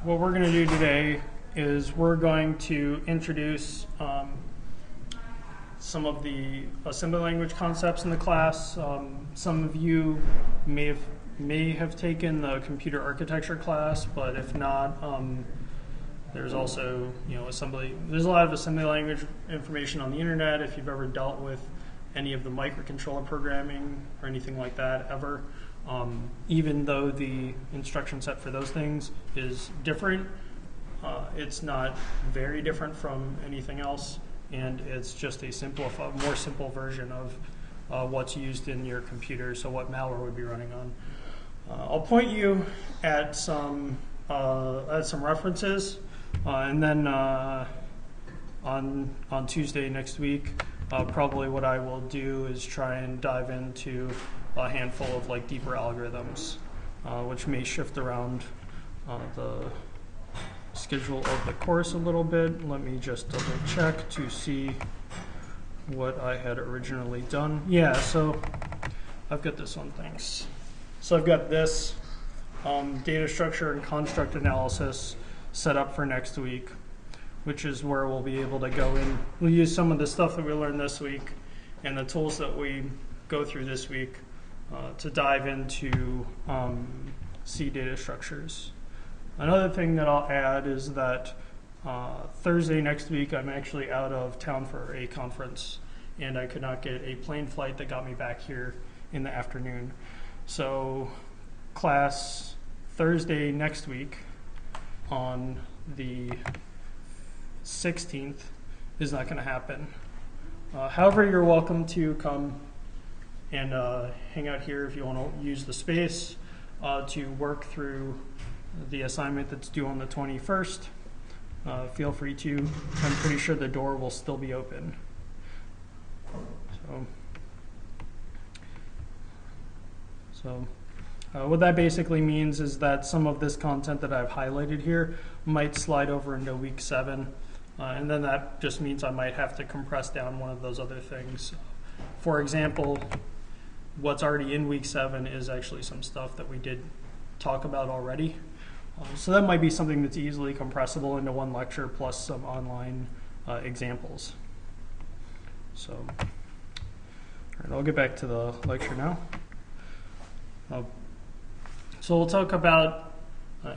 what we're going to do today is we're going to introduce some of the assembly language concepts in the class. Some of you may have taken the computer architecture class, but if not, there's also assembly. There's a lot of assembly language information on the internet if you've ever dealt with any of the microcontroller programming or anything like that ever. Even though the instruction set for those things is different, it's not very different from anything else, and it's just a more simple version of what's used in your computer, so what malware would be running on. I'll point you at some references, and then on Tuesday next week, probably what I will do is try and dive into a handful of deeper algorithms, which may shift around the schedule of the course a little bit. Let me just double check to see what I had originally done. Yeah, so I've got this one, thanks. So I've got this data structure and construct analysis set up for next week, which is where we'll be able to go in. We'll use some of the stuff that we learned this week and the tools that we go through this week to dive into C data structures. Another thing that I'll add is that Thursday next week I'm actually out of town for a conference, and I could not get a plane flight that got me back here in the afternoon. So class Thursday next week on the 16th is not going to happen. However, you're welcome to come and hang out here if you want to use the space to work through the assignment that's due on the 21st. Feel free to. I'm pretty sure the door will still be open. So what that basically means is that some of this content that I've highlighted here might slide over into week 7. And then that just means I might have to compress down one of those other things. For example, what's already in week 7 is actually some stuff that we did talk about already. So that might be something that's easily compressible into one lecture plus some online examples. So, all right, I'll get back to the lecture now. So we'll talk about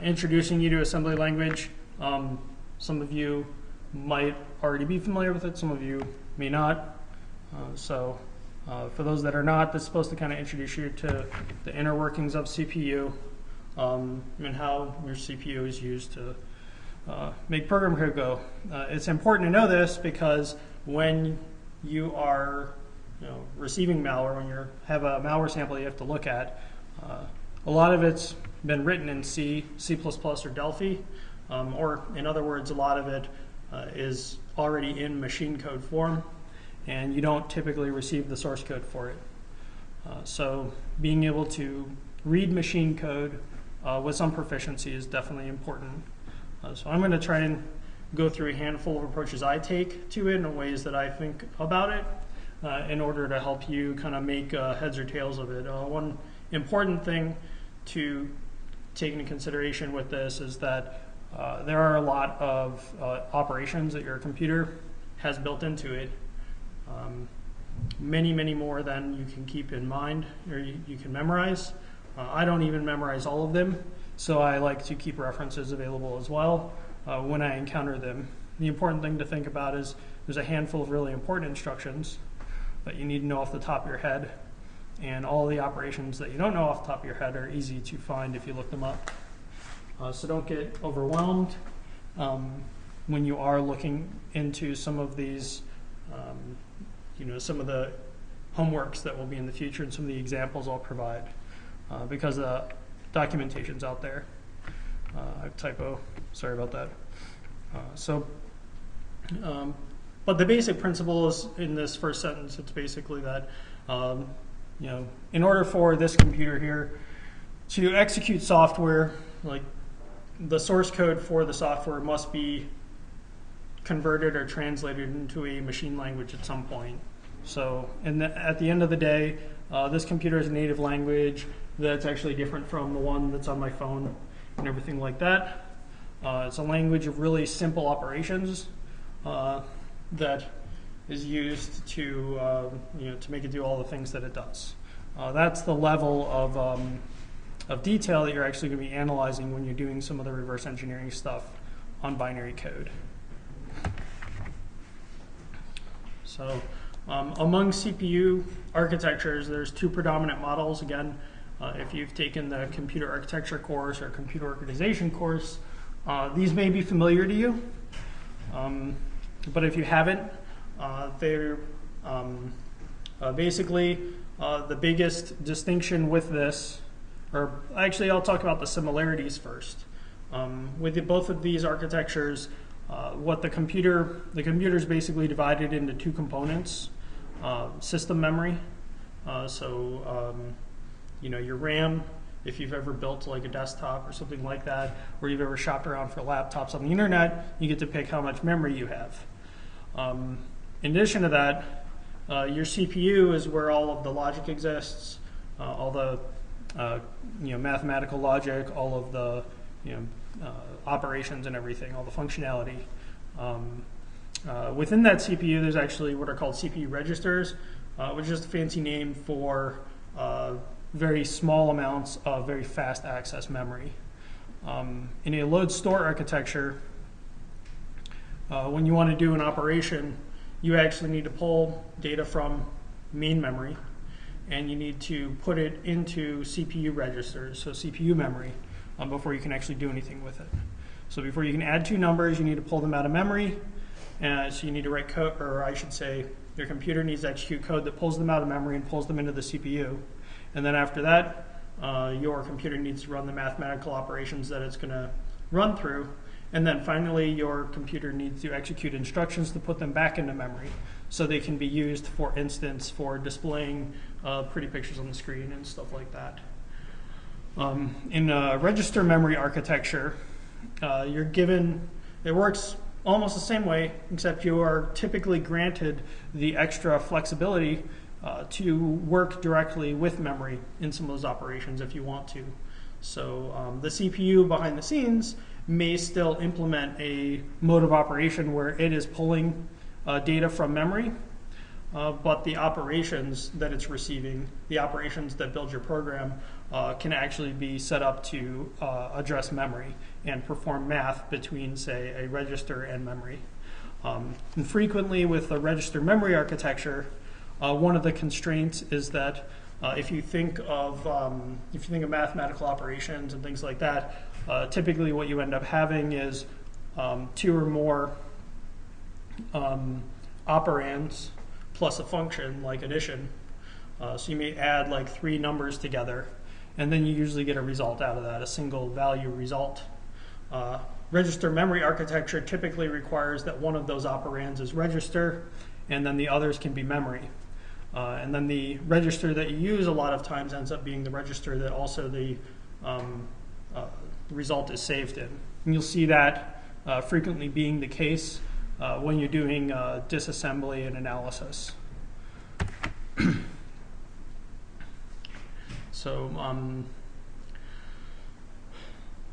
introducing you to assembly language. Some of you might already be familiar with it, some of you may not. For those that are not, this is supposed to kind of introduce you to the inner workings of CPU and how your CPU is used to make program code go. It's important to know this because when you are receiving malware, when you have a malware sample you have to look at, a lot of it's been written in C, C++, or Delphi, or in other words, a lot of it is already in machine code form, and you don't typically receive the source code for it. So being able to read machine code with some proficiency is definitely important. So I'm going to try and go through a handful of approaches I take to it and ways that I think about it in order to help you kind of make heads or tails of it. One important thing to take into consideration with this is that there are a lot of operations that your computer has built into it. Many more than you can keep in mind or you can memorize. I don't even memorize all of them, so I like to keep references available as well when I encounter them. The important thing to think about is there's a handful of really important instructions that you need to know off the top of your head, and all the operations that you don't know off the top of your head are easy to find if you look them up. So don't get overwhelmed when you are looking into some of these, some of the homeworks that will be in the future and some of the examples I'll provide, because the documentation's out there. I have a typo, sorry about that. But the basic principle is in this first sentence. It's basically that in order for this computer here to execute software, like the source code for the software must be converted or translated into a machine language at some point. So at the end of the day, this computer is a native language that's actually different from the one that's on my phone and everything like that. It's a language of really simple operations that is used to to make it do all the things that it does. That's the level of detail that you're actually going to be analyzing when you're doing some of the reverse engineering stuff on binary code. So among CPU architectures, there's two predominant models. Again, if you've taken the computer architecture course or computer organization course, these may be familiar to you. But if you haven't, they're basically the biggest distinction with this, or actually I'll talk about the similarities first. With both of these architectures, what the computer is basically divided into two components: system memory. Your RAM, if you've ever built like a desktop or something like that, or you've ever shopped around for laptops on the internet, you get to pick how much memory you have. In addition to that, your CPU is where all of the logic exists, all the mathematical logic, all of the operations and everything, all the functionality. Within that CPU, there's actually what are called CPU registers, which is a fancy name for very small amounts of very fast access memory. In a load store architecture, when you want to do an operation, you actually need to pull data from main memory, and you need to put it into CPU registers, so CPU memory, before you can actually do anything with it. So before you can add two numbers, you need to pull them out of memory. So you need to write code, or I should say, your computer needs to execute code that pulls them out of memory and pulls them into the CPU. And then after that, your computer needs to run the mathematical operations that it's going to run through. And then finally, your computer needs to execute instructions to put them back into memory so they can be used, for instance, for displaying pretty pictures on the screen and stuff like that. In a register memory architecture, you're given, it works almost the same way, except you are typically granted the extra flexibility to work directly with memory in some of those operations if you want to. So the CPU behind the scenes may still implement a mode of operation where it is pulling data from memory, but the operations that it's receiving, the operations that build your program, can actually be set up to address memory and perform math between, say, a register and memory. And frequently with the register memory architecture, one of the constraints is that if you think of mathematical operations and things like that, typically what you end up having is two or more operands plus a function like addition. So you may add like three numbers together, and then you usually get a result out of that, a single value result. Register memory architecture typically requires that one of those operands is register, and then the others can be memory. And then the register that you use a lot of times ends up being the register that also the result is saved in. And you'll see that frequently being the case when you're doing disassembly and analysis.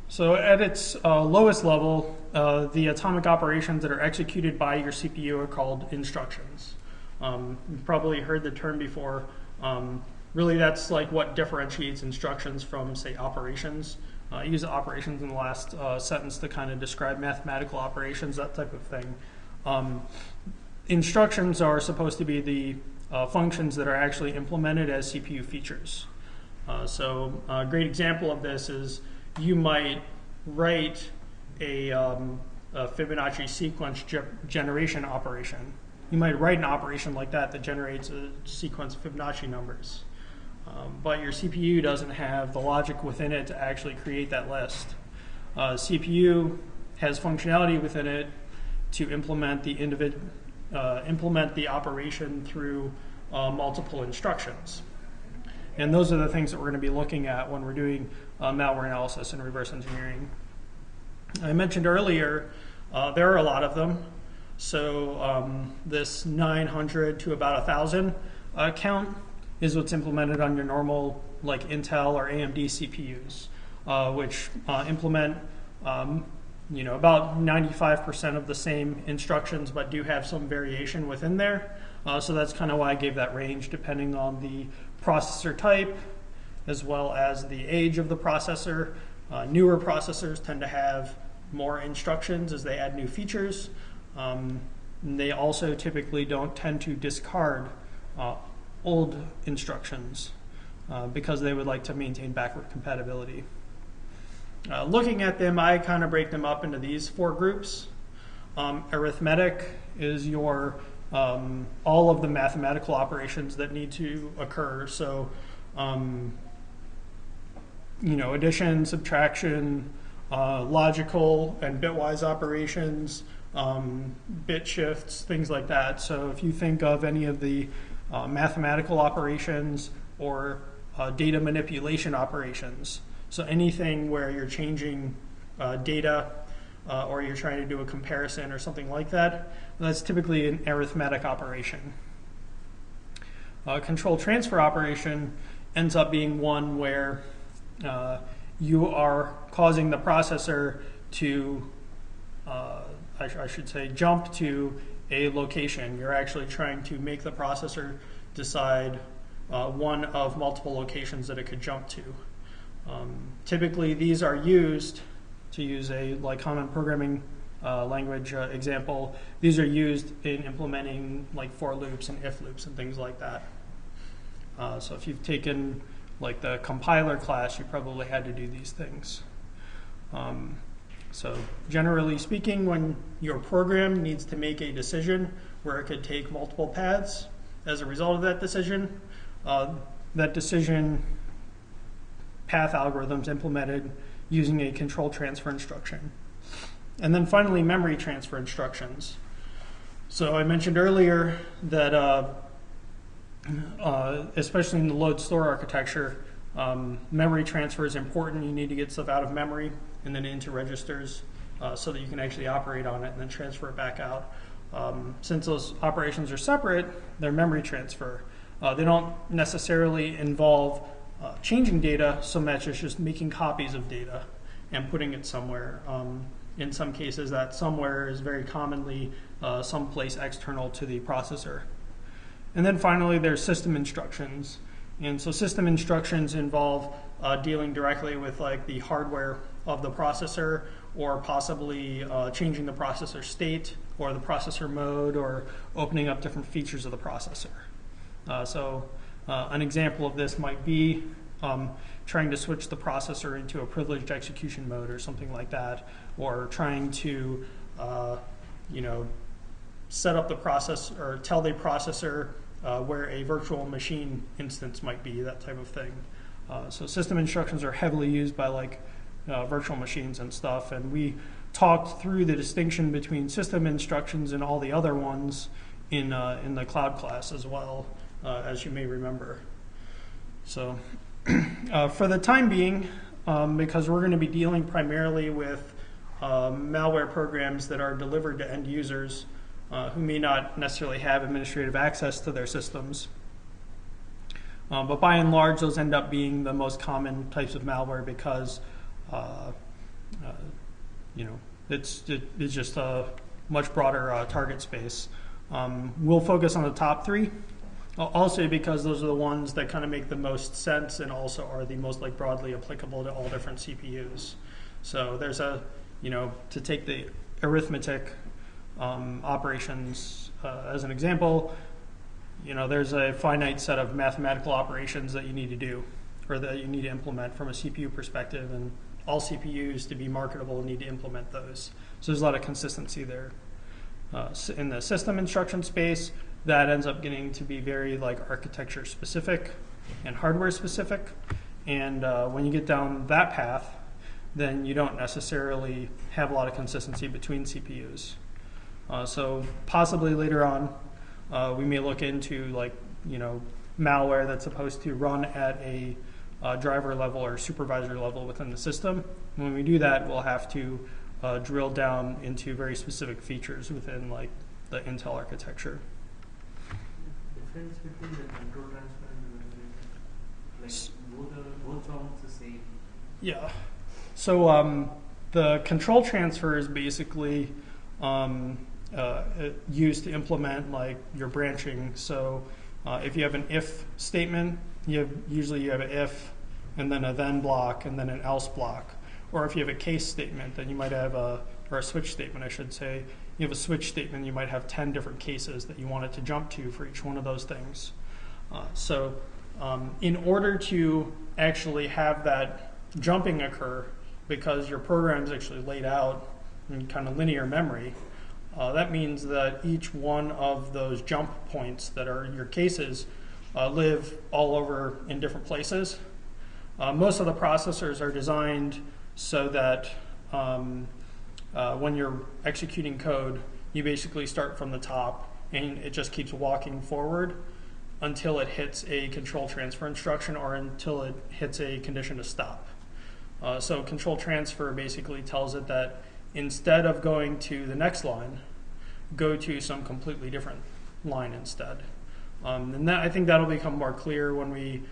So at its lowest level, the atomic operations that are executed by your CPU are called instructions. You've probably heard the term before. Really, that's like what differentiates instructions from, say, operations. I use operations in the last sentence to kind of describe mathematical operations, that type of thing. Instructions are supposed to be the functions that are actually implemented as CPU features. So a great example of this is you might write a Fibonacci sequence generation operation. You might write an operation like that that generates a sequence of Fibonacci numbers. But your CPU doesn't have the logic within it to actually create that list. CPU has functionality within it to implement the operation through multiple instructions. And those are the things that we're going to be looking at when we're doing malware analysis and reverse engineering. I mentioned earlier there are a lot of them. So this 900 to about 1,000 count is what's implemented on your normal like Intel or AMD CPUs, which implement about 95% of the same instructions, but do have some variation within there. So that's kind of why I gave that range, depending on the processor type, as well as the age of the processor. Newer processors tend to have more instructions as they add new features. They also typically don't tend to discard old instructions because they would like to maintain backward compatibility. Looking at them, I kind of break them up into these 4 groups. Arithmetic is your all of the mathematical operations that need to occur. So, addition, subtraction, logical and bitwise operations, bit shifts, things like that. So if you think of any of the mathematical operations or data manipulation operations, so anything where you're changing data or you're trying to do a comparison or something like that, that's typically an arithmetic operation. Control transfer operation ends up being one where you are causing the processor to, I should say, jump to a location. You're actually trying to make the processor decide one of multiple locations that it could jump to. Typically, these are used, to use a common programming language example, these are used in implementing for loops and if loops and things like that. So if you've taken the compiler class, you probably had to do these things. So generally speaking, when your program needs to make a decision where it could take multiple paths as a result of that decision path algorithms implemented using a control transfer instruction. And then finally, memory transfer instructions. So I mentioned earlier that especially in the load store architecture, memory transfer is important. You need to get stuff out of memory and then into registers so that you can actually operate on it and then transfer it back out. Since those operations are separate, they're memory transfer. They don't necessarily involve changing data so much as just making copies of data and putting it somewhere. In some cases, that somewhere is very commonly someplace external to the processor. And then finally, there's system instructions. And so system instructions involve dealing directly with the hardware of the processor, or possibly changing the processor state or the processor mode, or opening up different features of the processor. So an example of this might be trying to switch the processor into a privileged execution mode or something like that, or trying to set up the process or tell the processor where a virtual machine instance might be, that type of thing. So system instructions are heavily used by virtual machines and stuff, and we talked through the distinction between system instructions and all the other ones in the cloud class as well, as you may remember. So for the time being, because we're going to be dealing primarily with malware programs that are delivered to end users who may not necessarily have administrative access to their systems. But by and large, those end up being the most common types of malware because it's just a much broader target space. We'll focus on the top 3, also because those are the ones that kind of make the most sense and also are the most broadly applicable to all different CPUs. So there's to take the arithmetic operations as an example, there's a finite set of mathematical operations that you need to do, or that you need to implement from a CPU perspective, and all CPUs to be marketable need to implement those. So there's a lot of consistency there. In the system instruction space, that ends up getting to be very architecture specific and hardware specific. And when you get down that path, then you don't necessarily have a lot of consistency between CPUs. So possibly later on, we may look into malware that's supposed to run at a driver level or supervisor level within the system. When we do that, we'll have to drill down into very specific features within the Intel architecture. Difference between the control transfer and memory, both sounds the same. Yeah. So The control transfer is basically used to implement like your branching. So if you have an if statement, usually you have an if, and then a then block, and then an else block. Or if you have a case statement, then you might have or a switch statement, I should say. You have a switch statement, you might have 10 different cases that you want it to jump to for each one of those things. So in order to actually have that jumping occur, because your program is actually laid out in kind of linear memory, that means that each one of those jump points that are your cases live all over in different places. Most of the processors are designed so that when you're executing code, you basically start from the top and it just keeps walking forward until it hits a control transfer instruction or until it hits a condition to stop. So control transfer basically tells it that instead of going to the next line, go to some completely different line instead. And I think that'll become more clear when we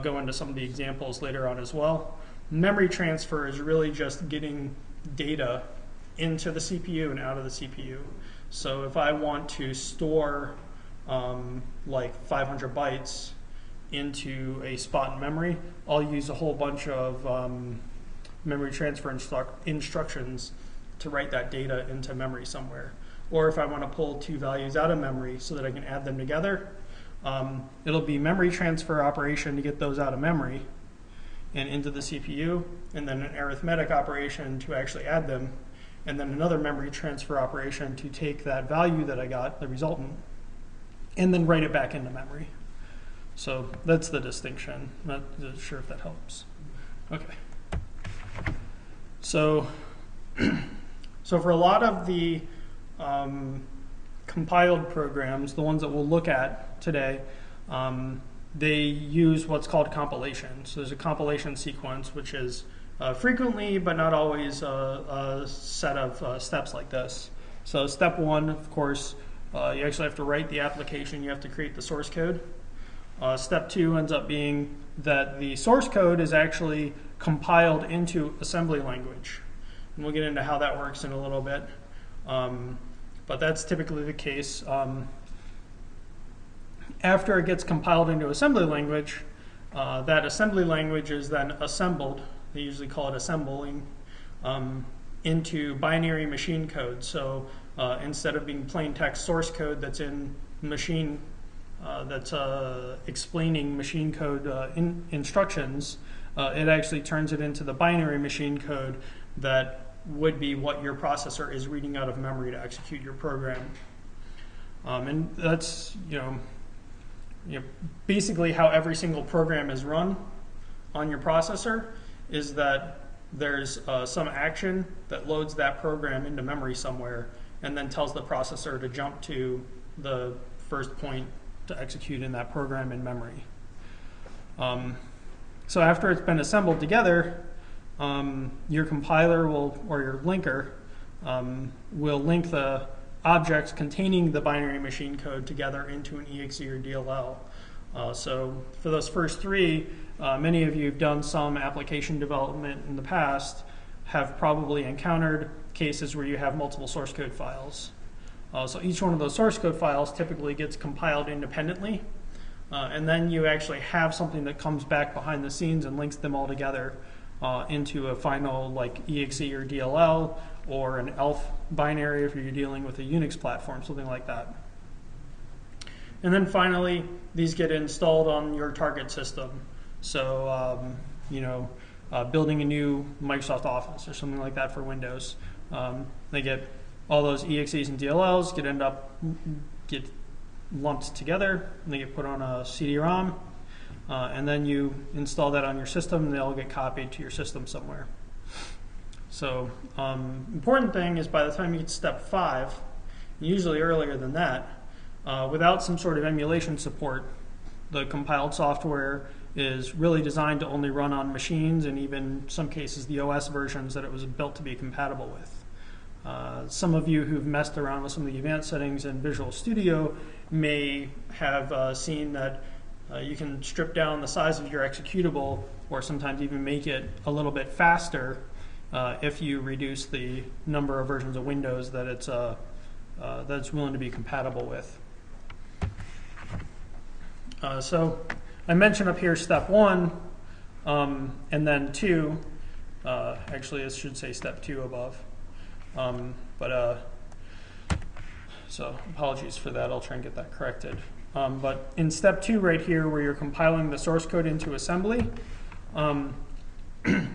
go into some of the examples later on as well. Memory transfer is really just getting data into the CPU and out of the CPU. So if I want to store like 500 bytes into a spot in memory, I'll use a whole bunch of memory transfer instructions to write that data into memory somewhere. Or if I want to pull two values out of memory so that I can add them together, it'll be memory transfer operation to get those out of memory and into the CPU, and then an arithmetic operation to actually add them, and then another memory transfer operation to take that value that I got, the resultant, and then write it back into memory. So that's the distinction. Not sure if that helps. Okay. So for a lot of the compiled programs, the ones that we'll look at today, they use what's called compilation. So there's a compilation sequence, which is frequently, but not always, a set of steps like this. So step one, of course, you actually have to write the application. You have to create the source code. Step two ends up being that the source code is actually compiled into assembly language. And we'll get into how that works in a little bit. But that's typically the case. After it gets compiled into assembly language, that assembly language is then assembled. They usually call it assembling into binary machine code. So instead of being plain text source code that's in machine, that's explaining machine code instructions, it actually turns it into the binary machine code that would be what your processor is reading out of memory to execute your program. And that's basically how every single program is run on your processor, is that there's some action that loads that program into memory somewhere and then tells the processor to jump to the first point to execute in that program in memory. So after it's been assembled together, your compiler or your linker will link the objects containing the binary machine code together into an exe or DLL. So for those first three, many of you have done some application development in the past, have probably encountered cases where you have multiple source code files. So each one of those source code files typically gets compiled independently, and then you actually have something that comes back behind the scenes and links them all together into a final like exe or DLL, or an ELF binary if you're dealing with a Unix platform, something like that. And then finally, these get installed on your target system. So, building a new Microsoft Office or something like that for Windows. They get all those EXEs and DLLs get lumped together, and they get put on a CD-ROM, and then you install that on your system, and they all get copied to your system somewhere. So important thing is by the time you get to step 5, usually earlier than that, without some sort of emulation support, the compiled software is really designed to only run on machines, and even in some cases the OS versions that it was built to be compatible with. Some of you who've messed around with some of the advanced settings in Visual Studio may have seen that you can strip down the size of your executable, or sometimes even make it a little bit faster if you reduce the number of versions of Windows that it's willing to be compatible with. So I mentioned up here step 1, and then 2. Actually, it should say step 2 above. So apologies for that. I'll try and get that corrected. But in step 2 right here, where you're compiling the source code into assembly,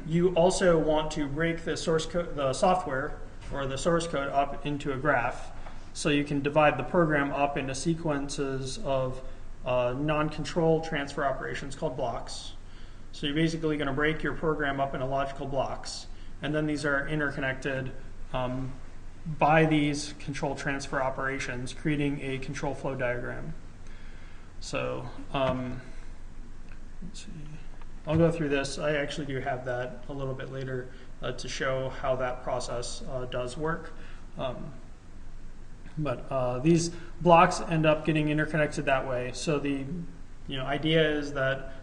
you also want to break the source code, the software or the source code up into a graph, so you can divide the program up into sequences of non-control transfer operations called blocks. So you're basically going to break your program up into logical blocks, and then these are interconnected by these control transfer operations, creating a control flow diagram. So let's see. I'll go through this. I actually do have that a little bit later to show how that process does work. But these blocks end up getting interconnected that way. So the idea is that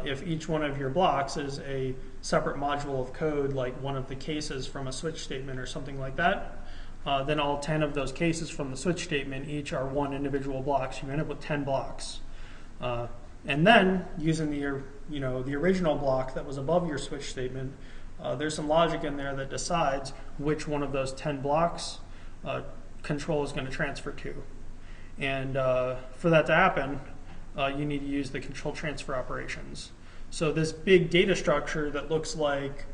if each one of your blocks is a separate module of code, like one of the cases from a switch statement or something like that, then all 10 of those cases from the switch statement each are one individual block. So you end up with 10 blocks. And then using the original block that was above your switch statement, there's some logic in there that decides which one of those 10 blocks control is going to transfer to. And for that to happen, you need to use the control transfer operations. So this big data structure that looks like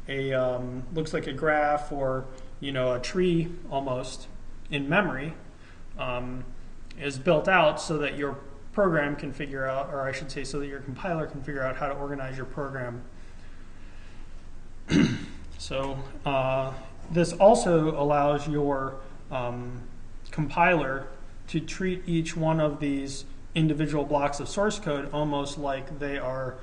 a graph or a tree almost in memory is built out so that your program can figure out, or I should say so that your compiler can figure out how to organize your program. So this also allows your compiler to treat each one of these individual blocks of source code almost like they are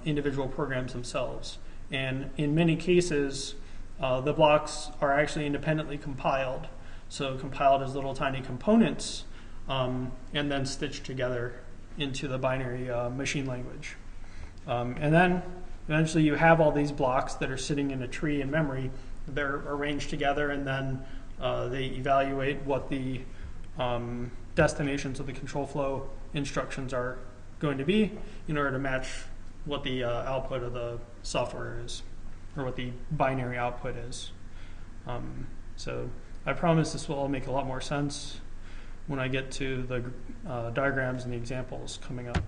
individual programs themselves. And in many cases, the blocks are actually independently compiled. So compiled as little tiny components and then stitched together into the binary machine language. And then eventually you have all these blocks that are sitting in a tree in memory. They're arranged together, and then they evaluate what the destinations of the control flow instructions are going to be in order to match what the output of the software is, or what the binary output is. So I promise this will all make a lot more sense when I get to the diagrams and the examples coming up.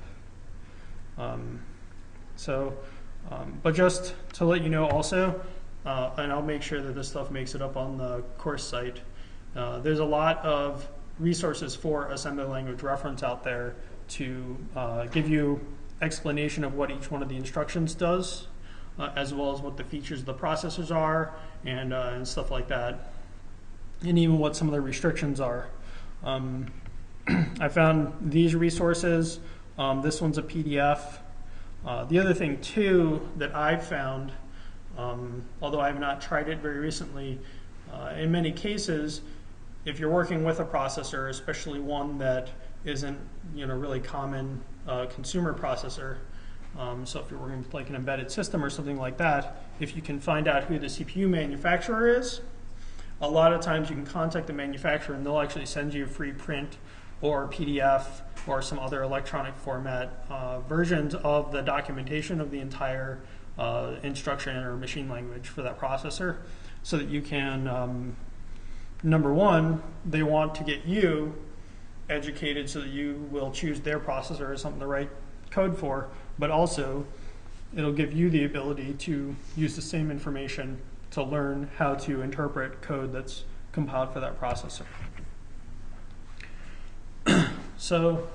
But just to let you know also, and I'll make sure that this stuff makes it up on the course site, there's a lot of resources for assembly language reference out there to give you explanation of what each one of the instructions does, as well as what the features of the processors are, and stuff like that, and even what some of the restrictions are. I found these resources. This one's a PDF. The other thing too that I've found, although I have not tried it very recently, in many cases, if you're working with a processor, especially one that isn't really common consumer processor, so if you're working with like an embedded system or something like that, if you can find out who the CPU manufacturer is, a lot of times you can contact the manufacturer and they'll actually send you free print or PDF or some other electronic format versions of the documentation of the entire instruction or machine language for that processor, so that you can, number one, they want to get you educated so that you will choose their processor as something to write code for, but also it'll give you the ability to use the same information to learn how to interpret code that's compiled for that processor. So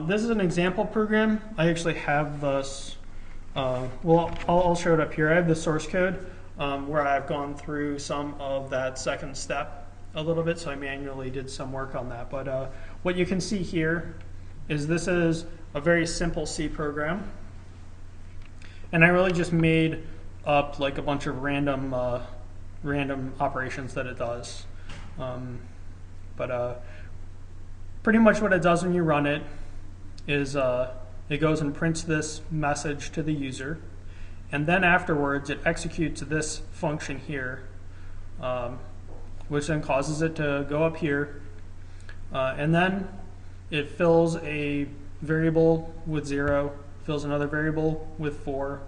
this is an example program. I actually have this, I'll show it up here. I have the source code where I've gone through some of that second step a little bit, so I manually did some work on that. But what you can see here is this is a very simple C program. And I really just made up like a bunch of random operations that it does. Pretty much what it does when you run it is it goes and prints this message to the user, and then afterwards it executes this function here, which then causes it to go up here, and then it fills a variable with 0, fills another variable with 4,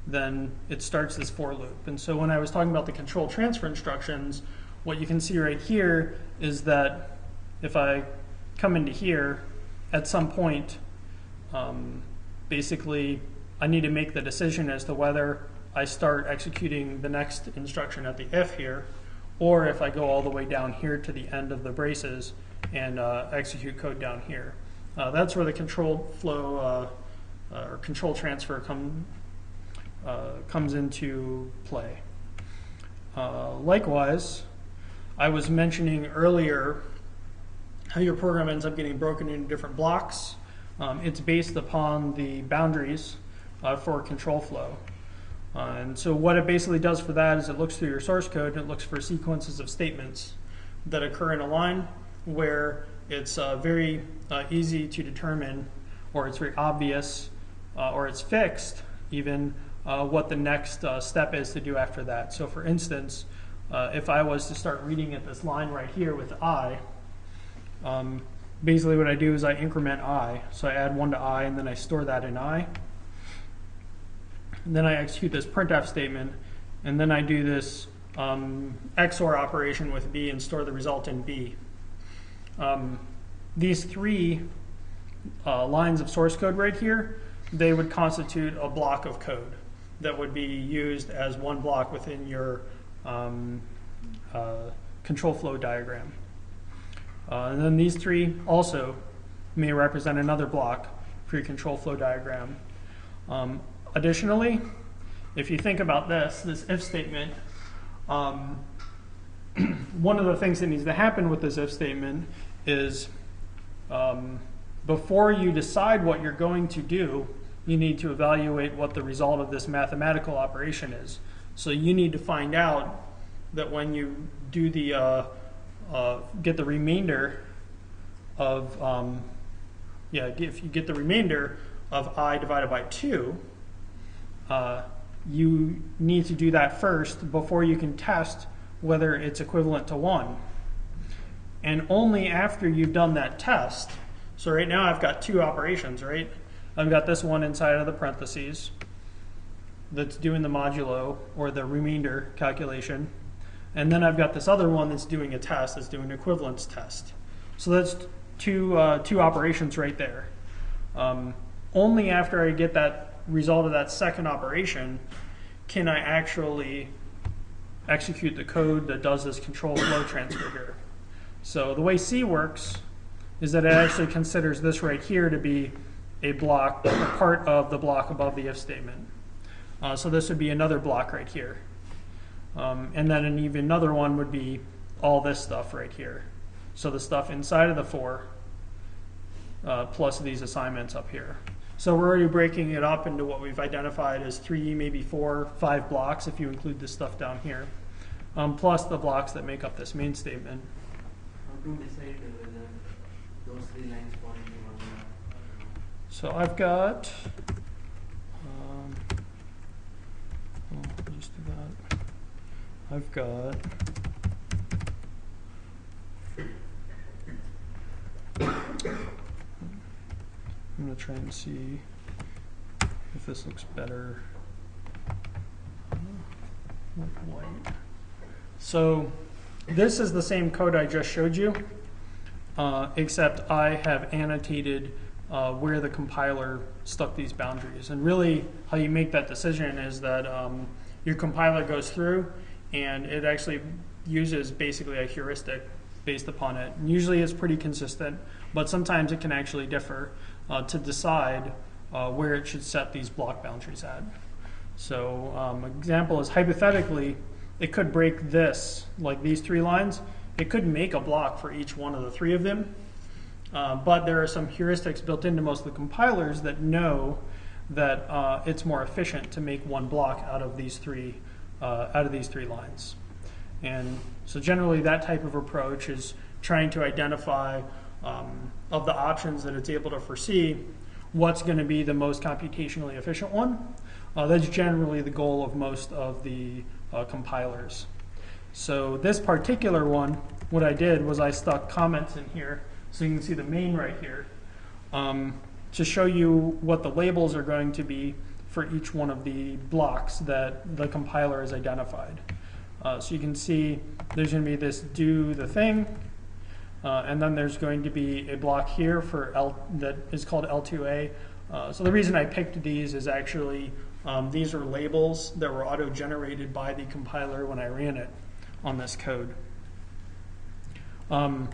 then it starts this for loop. And so when I was talking about the control transfer instructions, what you can see right here is that if I come into here, at some point, basically I need to make the decision as to whether I start executing the next instruction at the if here, or if I go all the way down here to the end of the braces and execute code down here. That's where the control flow or control transfer comes into play. Likewise, I was mentioning earlier how your program ends up getting broken into different blocks. It's based upon the boundaries for control flow. And so what it basically does for that is it looks through your source code and it looks for sequences of statements that occur in a line where it's very easy to determine, or it's very obvious, or it's fixed even, what the next step is to do after that. So for instance, if I was to start reading at this line right here with I, basically what I do is I increment I. So I add 1 to I and then I store that in I. And then I execute this printf statement, and then I do this XOR operation with B and store the result in B. These 3 lines of source code right here, they would constitute a block of code that would be used as one block within your control flow diagram. And then these 3 also may represent another block for your control flow diagram. Additionally, if you think about this if statement, one of the things that needs to happen with this if statement is before you decide what you're going to do, you need to evaluate what the result of this mathematical operation is. So you need to find out that when you do the get the remainder of if you get the remainder of I divided by 2, you need to do that first before you can test whether it's equivalent to 1. And only after you've done that test, so right now I've got 2 operations, right? I've got this one inside of the parentheses that's doing the modulo or the remainder calculation. And then I've got this other one that's doing a test, that's doing an equivalence test. So that's two operations right there. Only after I get that result of that second operation can I actually execute the code that does this control flow transfer here. So the way C works is that it actually considers this right here to be a block, a part of the block above the if statement. So this would be another block right here. And then an even another one would be all this stuff right here. So the stuff inside of the 4 plus these assignments up here. So we're already breaking it up into what we've identified as 3, maybe 4, 5 blocks if you include this stuff down here, plus the blocks that make up this main statement. How to decide whether those 3 lines fall into one? So I've got, I'll just do that. I've got I'm going to try and see if this looks better with white. So this is the same code I just showed you, except I have annotated where the compiler stuck these boundaries. And really how you make that decision is that your compiler goes through and it actually uses basically a heuristic based upon it. And usually it's pretty consistent, but sometimes it can actually differ to decide where it should set these block boundaries at. So an example is hypothetically, it could break this, like these 3 lines. It could make a block for each one of the 3 of them, but there are some heuristics built into most of the compilers that know that it's more efficient to make one block out of these 3 lines. And so generally that type of approach is trying to identify of the options that it's able to foresee what's going to be the most computationally efficient one. That's generally the goal of most of the compilers. So this particular one, what I did was I stuck comments in here, so you can see the main right here, to show you what the labels are going to be for each one of the blocks that the compiler has identified. So you can see there's going to be this do the thing, and then there's going to be a block here for that is called L2A. So the reason I picked these is actually these are labels that were auto-generated by the compiler when I ran it on this code. And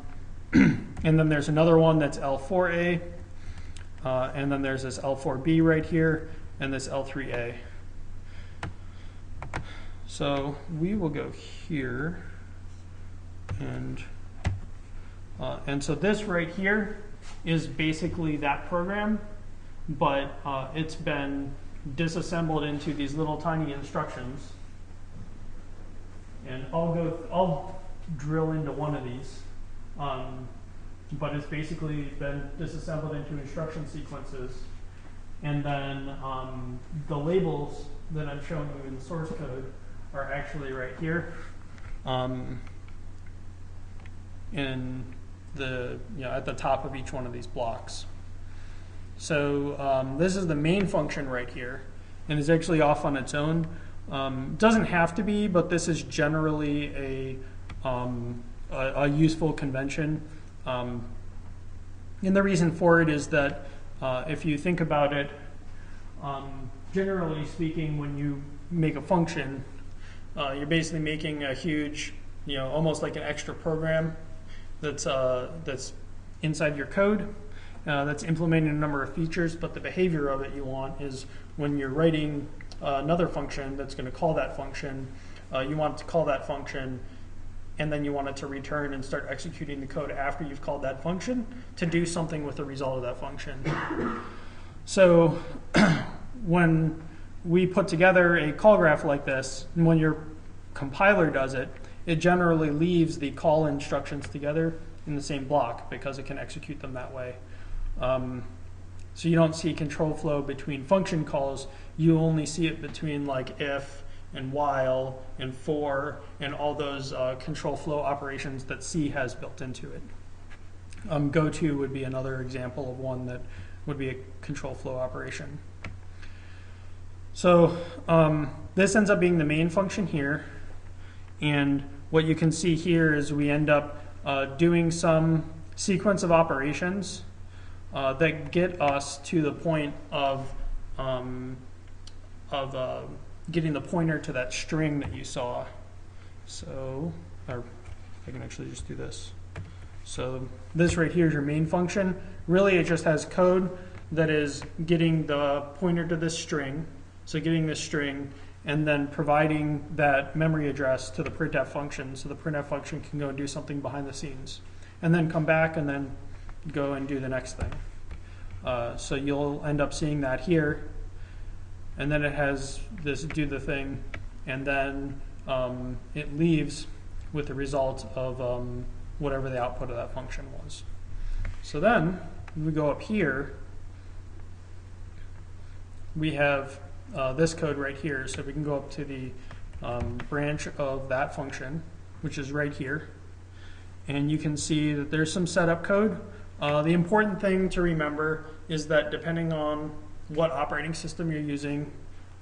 then there's another one that's L4A, and then there's this L4B right here, and this L3A. So we will go here, and so this right here is basically that program, but it's been disassembled into these little tiny instructions. And I'll drill into one of these, but it's basically been disassembled into instruction sequences. And then the labels that I'm showing you in the source code are actually right here, in the at the top of each one of these blocks. So this is the main function right here, and it's actually off on its own. Doesn't have to be, but this is generally a useful convention. And the reason for it is that if you think about it, generally speaking, when you make a function, you're basically making a huge, almost like an extra program that's inside your code. That's implementing a number of features, but the behavior of it you want is when you're writing another function that's going to call that function, you want it to call that function, and then you want it to return and start executing the code after you've called that function to do something with the result of that function. So when we put together a call graph like this, and when your compiler does it, it generally leaves the call instructions together in the same block because it can execute them that way. So you don't see control flow between function calls. You only see it between like if and while and for and all those control flow operations that C has built into it. Go-to would be another example of one that would be a control flow operation. So this ends up being the main function here. And what you can see here is we end up doing some sequence of operations that get us to the point of getting the pointer to that string that you saw. So, or I can actually just do this. So this right here is your main function. Really, it just has code that is getting the pointer to this string. So getting this string and then providing that memory address to the printf function, so the printf function can go and do something behind the scenes, and then come back and then go and do the next thing. So you'll end up seeing that here, and then it has this do the thing, and then it leaves with the result of whatever the output of that function was. So then when we go up here, we have this code right here. So we can go up to the branch of that function, which is right here, and you can see that there's some setup code. The important thing to remember is that depending on what operating system you're using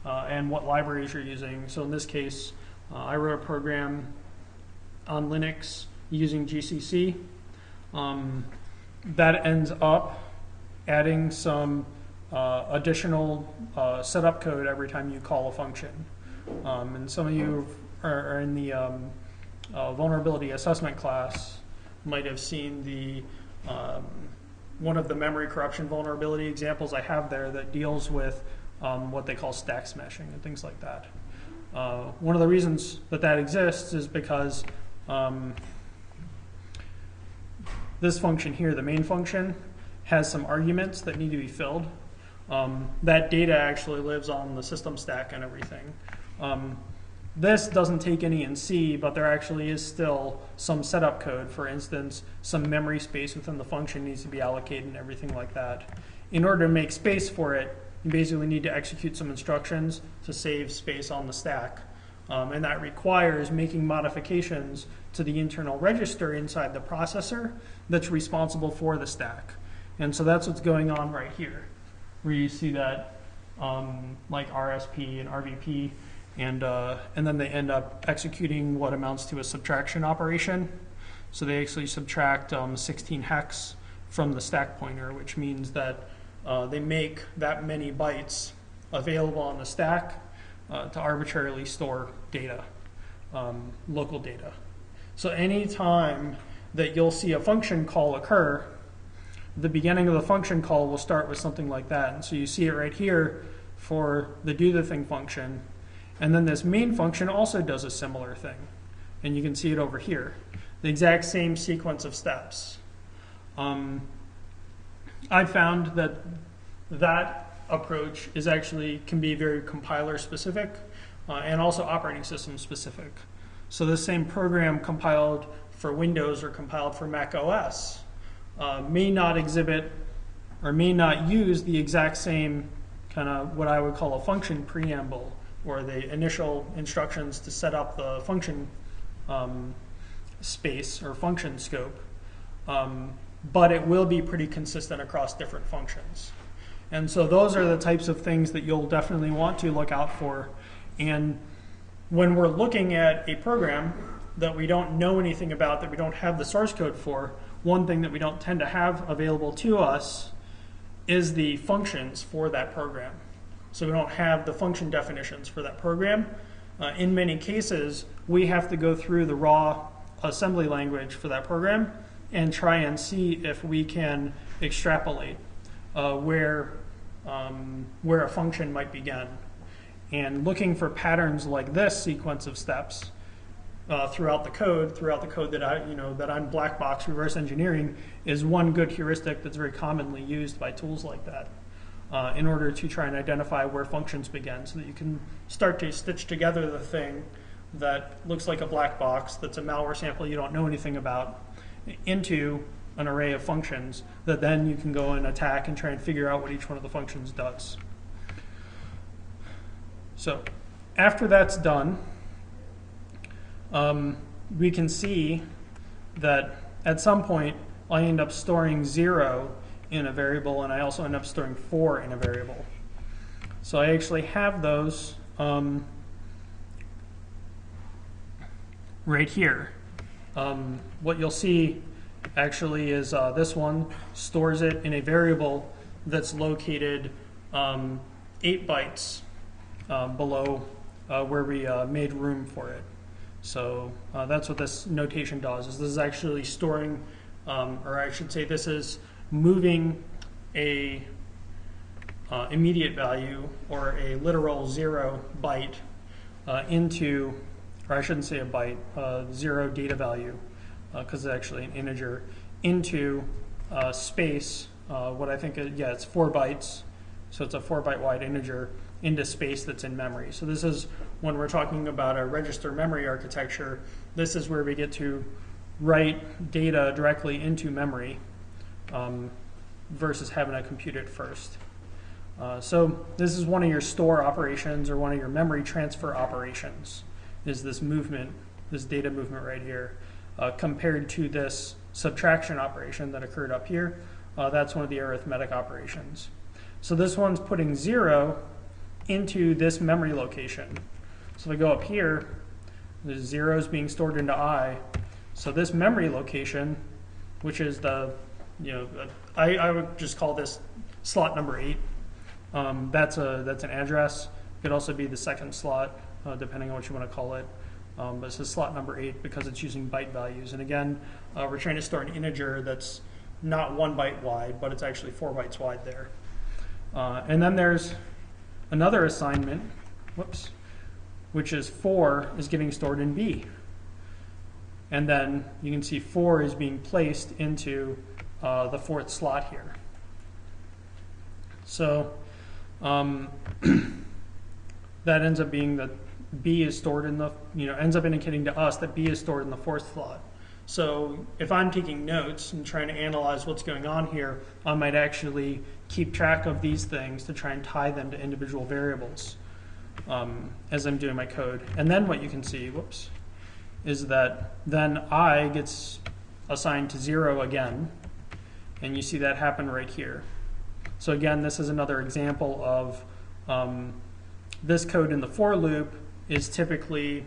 and what libraries you're using, so in this case, I wrote a program on Linux using GCC. That ends up adding some additional setup code every time you call a function. And some of you are in the vulnerability assessment class might have seen the one of the memory corruption vulnerability examples I have there that deals with what they call stack smashing and things like that. One of the reasons that that exists is because this function here, the main function, has some arguments that need to be filled. That data actually lives on the system stack and everything. This doesn't take any in C, but there actually is still some setup code. For instance, some memory space within the function needs to be allocated and everything like that. In order to make space for it, you basically need to execute some instructions to save space on the stack. And that requires making modifications to the internal register inside the processor that's responsible for the stack. And so that's what's going on right here, where you see that like RSP and RVP, and then they end up executing what amounts to a subtraction operation. So they actually subtract 16 hex from the stack pointer, which means that they make that many bytes available on the stack to arbitrarily store data, local data. So any time that you'll see a function call occur, the beginning of the function call will start with something like that. And so you see it right here for the do the thing function. And then this main function also does a similar thing. And you can see it over here. The exact same sequence of steps. I found that that approach is actually can be very compiler specific and also operating system specific. So this same program compiled for Windows or compiled for Mac OS may not exhibit or may not use the exact same kind of what I would call a function preamble, or the initial instructions to set up the function space or function scope, but it will be pretty consistent across different functions. And so those are the types of things that you'll definitely want to look out for. And when we're looking at a program that we don't know anything about, that we don't have the source code for, one thing that we don't tend to have available to us is the functions for that program. So we don't have the function definitions for that program. In many cases, we have to go through the raw assembly language for that program and try and see if we can extrapolate where a function might begin. And looking for patterns like this sequence of steps throughout the code that I'm black box reverse engineering is one good heuristic that's very commonly used by tools like that in order to try and identify where functions begin, so that you can start to stitch together the thing that looks like a black box that's a malware sample you don't know anything about into an array of functions that then you can go and attack and try and figure out what each one of the functions does. So after that's done, we can see that at some point I end up storing 0 in a variable, and I also end up storing 4 in a variable. So I actually have those right here. What you'll see actually is this one stores it in a variable that's located 8 bytes below where we made room for it. So that's what this notation does. Is this is actually storing, or I should say, this is moving a immediate value or a literal 0 byte into, or I shouldn't say a byte, 0 data value, because it's actually an integer, into space. What I think, it's 4 bytes, so it's a 4-byte wide integer into space that's in memory. So this is when we're talking about a register memory architecture. This is where we get to write data directly into memory versus having to compute it first. So this is one of your store operations, or one of your memory transfer operations, is this movement, this data movement right here, compared to this subtraction operation that occurred up here. That's one of the arithmetic operations. So this one's putting 0 into this memory location. So if I go up here, the 0 is being stored into I. So this memory location, which is the, I would just call this slot number 8. That's an address. It could also be the second slot, depending on what you want to call it. But this is slot number 8 because it's using byte values. And again, we're trying to store an integer that's not 1 byte wide, but it's actually 4 bytes wide there. And then there's another assignment, which is 4 is getting stored in B. And then you can see 4 is being placed into the 4th slot here. So that ends up being that B is stored in the, ends up indicating to us that B is stored in the 4th slot. So if I'm taking notes and trying to analyze what's going on here, I might actually keep track of these things to try and tie them to individual variables as I'm doing my code. And then what you can see, whoops, is that then I gets assigned to 0 again, and you see that happen right here. So again, this is another example of this code in the for loop is typically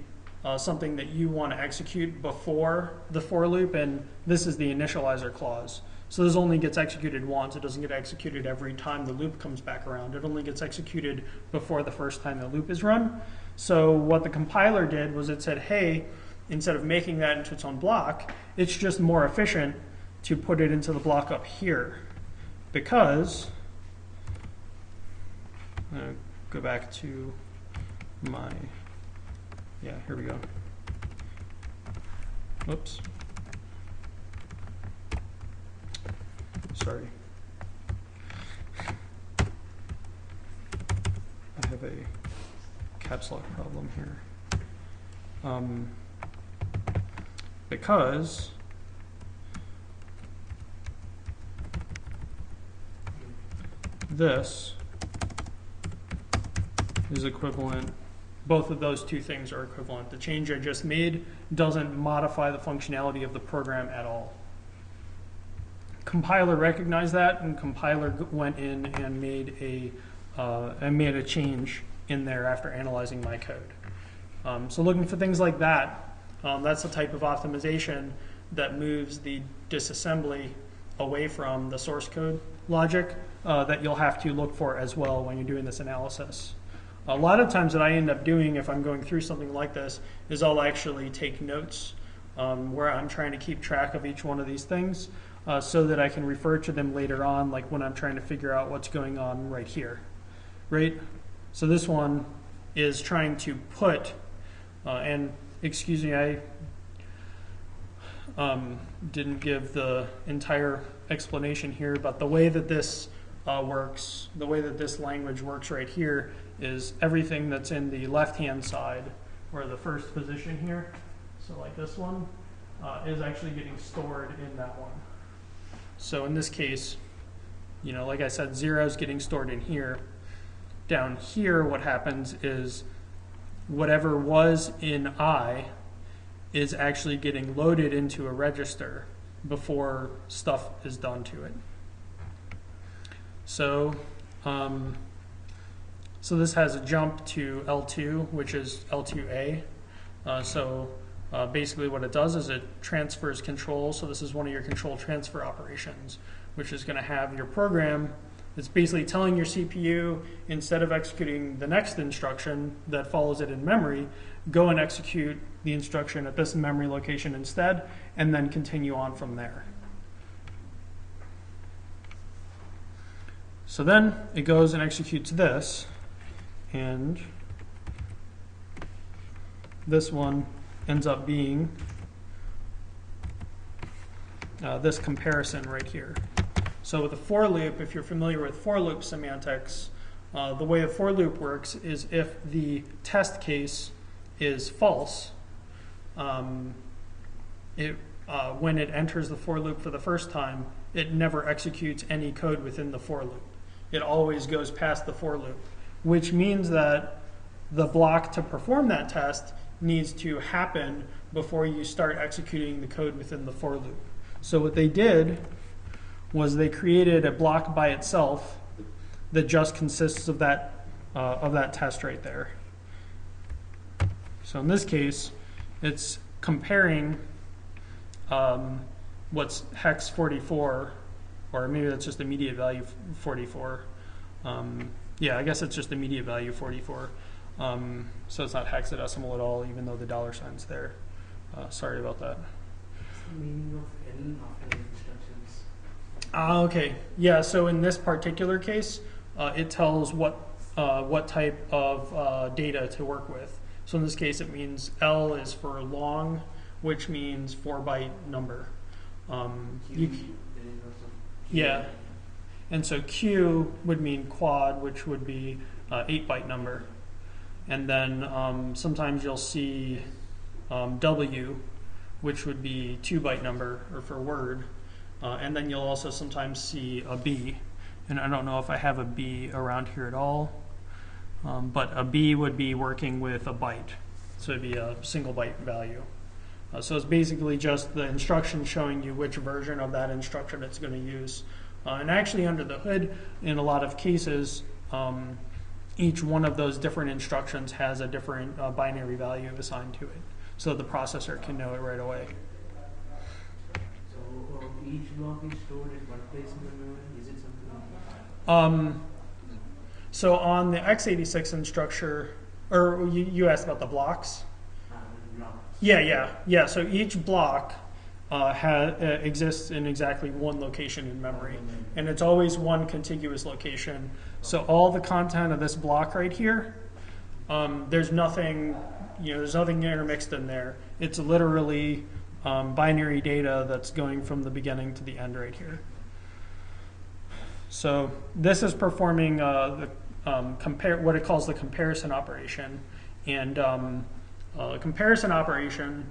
something that you want to execute before the for loop, and this is the initializer clause. So this only gets executed once. It doesn't get executed every time the loop comes back around. It only gets executed before the first time the loop is run. So what the compiler did was it said, hey, instead of making that into its own block, it's just more efficient to put it into the block up here, because go back to my, yeah, here we go. Whoops. Sorry. I have a caps lock problem here. Because this is equivalent, both of those two things are equivalent. The change I just made doesn't modify the functionality of the program at all. Compiler recognized that, and compiler went in and made a change in there after analyzing my code. So looking for things like that, that's the type of optimization that moves the disassembly away from the source code logic that you'll have to look for as well when you're doing this analysis. A lot of times what I end up doing if I'm going through something like this is I'll actually take notes where I'm trying to keep track of each one of these things so that I can refer to them later on, like when I'm trying to figure out what's going on right here. Right? So this one is trying to put, and excuse me, I didn't give the entire explanation here, but the way that this works, the way that this language works right here is everything that's in the left-hand side, or the first position here, so like this one, is actually getting stored in that one. So in this case, you know, like I said, 0 is getting stored in here. Down here, what happens is whatever was in I is actually getting loaded into a register before stuff is done to it. So, so this has a jump to L2, which is L2A. Basically what it does is it transfers control. So this is one of your control transfer operations, which is going to have your program. It's basically telling your CPU, instead of executing the next instruction that follows it in memory, go and execute the instruction at this memory location instead, and then continue on from there. So then it goes and executes this, and this one ends up being this comparison right here. So with a for loop, if you're familiar with for loop semantics, the way a for loop works is if the test case is false, when it enters the for loop for the first time, it never executes any code within the for loop. It always goes past the for loop, which means that the block to perform that test needs to happen before you start executing the code within the for loop. So what they did was they created a block by itself that just consists of that test right there. So in this case, it's comparing what's hex 44, or maybe that's just immediate value 44. Yeah, I guess it's just immediate value 44. So it's not hexadecimal at all, even though the $sign's there. Sorry about that. What's the meaning of L after instructions? Okay, yeah, so in this particular case, it tells what type of data to work with. So in this case, it means L is for long, which means 4-byte number. Yeah, and so Q would mean quad, which would be 8-byte number. And then sometimes you'll see W, which would be 2-byte number, or for word. And then you'll also sometimes see a B. And I don't know if I have a B around here at all, but a B would be working with a byte. So it'd be a single byte value. So it's basically just the instruction showing you which version of that instruction it's going to use. And actually under the hood, in a lot of cases, each one of those different instructions has a different binary value assigned to it, so the processor can know it right away. So each block is stored at what place in the memory? Is it something? So on the x86 instruction, or you asked about the blocks? Blocks. Yeah. So each block exists in exactly one location in memory, and it's always one contiguous location. So all the content of this block right here, there's nothing, there's nothing intermixed in there. It's literally binary data that's going from the beginning to the end right here. So this is performing what it calls the comparison operation, and comparison operation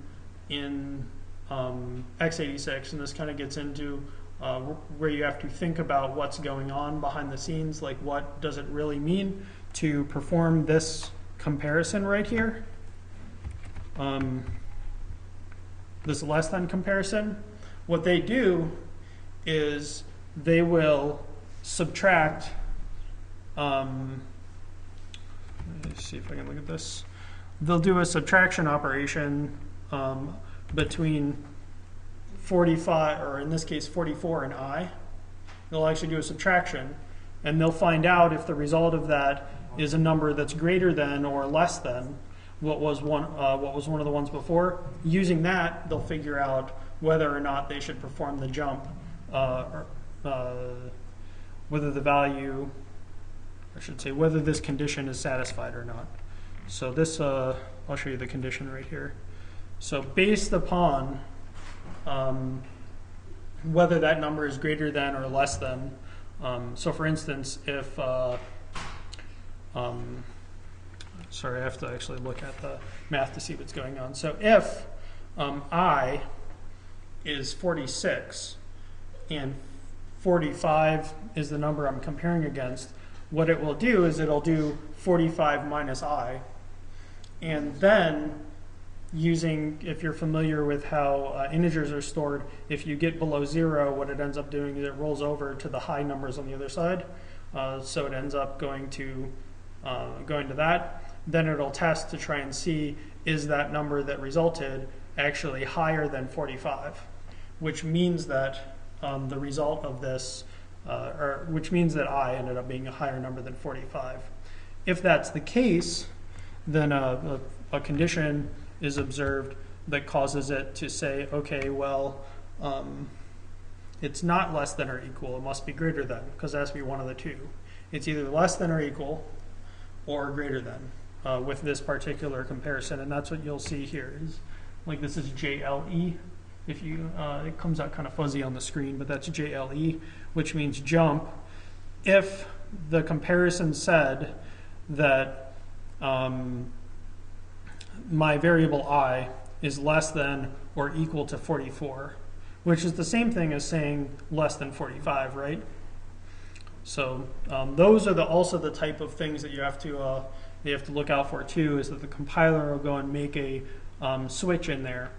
in x86, and this kind of gets into where you have to think about what's going on behind the scenes, like what does it really mean to perform this comparison right here, this less than comparison. What they do is they will subtract, let me see if I can look at this. They'll do a subtraction operation between 45, or in this case 44 and I. They'll actually do a subtraction, and they'll find out if the result of that is a number that's greater than or less than what was one of the ones before. Using that, they'll figure out whether or not they should perform the jump, whether the value, I should say, whether this condition is satisfied or not. So this, I'll show you the condition right here. So based upon whether that number is greater than or less than, so for instance, if, sorry, I have to actually look at the math to see what's going on. So if I is 46 and 45 is the number I'm comparing against, what it will do is it'll do 45 minus I, and then using, if you're familiar with how integers are stored, if you get below 0, what it ends up doing is it rolls over to the high numbers on the other side. So it ends up going to that. Then it'll test to try and see, is that number that resulted actually higher than 45, which means that the result of this, which means that I ended up being a higher number than 45. If that's the case, then a condition is observed that causes it to say, okay, well, it's not less than or equal, it must be greater than, because it has to be one of the two. It's either less than or equal or greater than with this particular comparison, and that's what you'll see here. Like this is JLE. If you, it comes out kind of fuzzy on the screen, but that's JLE, which means jump. If the comparison said that my variable I is less than or equal to 44, which is the same thing as saying less than 45, right? So those are also the type of things that you have to look out for too, is that the compiler will go and make a switch in there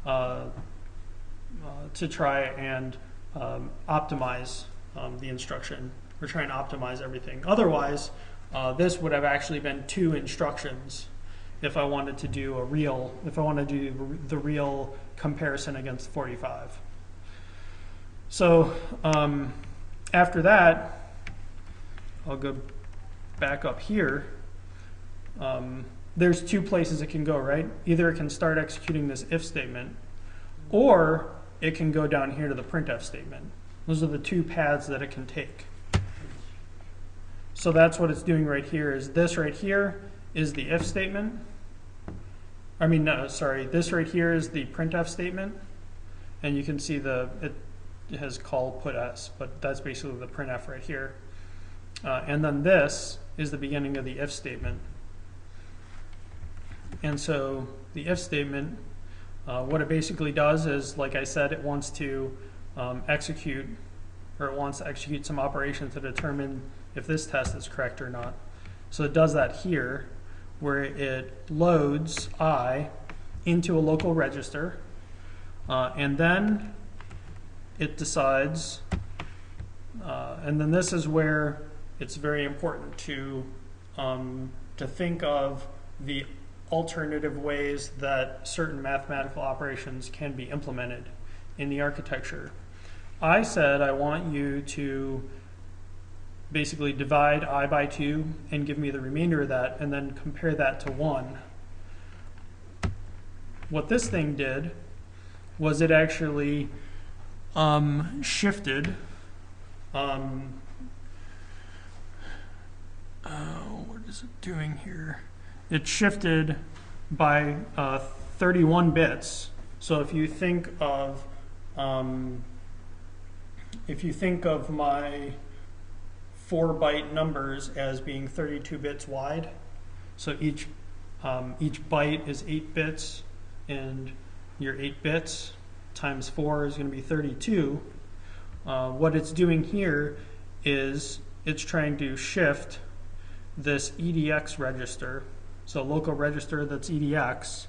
to try and optimize the instruction, or try and optimize everything. Otherwise, this would have actually been 2 instructions if I wanted to do the real comparison against 45. So after that, I'll go back up here. There's 2 places it can go, right? Either it can start executing this if statement, or it can go down here to the printf statement. Those are the 2 paths that it can take. So that's what it's doing right here. Is this right here is the if statement. This right here is the printf statement, and you can see it has call put s, but that's basically the printf right here. And then this is the beginning of the if statement. And so the if statement What it basically does is, like I said, it wants to execute some operation to determine if this test is correct or not. So it does that here, where it loads I into a local register, and then it decides, and then this is where it's very important to think of the alternative ways that certain mathematical operations can be implemented in the architecture. I said I want you to basically divide I by 2 and give me the remainder of that, and then compare that to 1. What this thing did was it actually shifted what is it doing here? It shifted by 31 bits. So if you think of my 4-byte numbers as being 32 bits wide, so each byte is 8 bits, and your 8 bits times 4 is going to be 32. What it's doing here is it's trying to shift this EDX register, so local register that's EDX,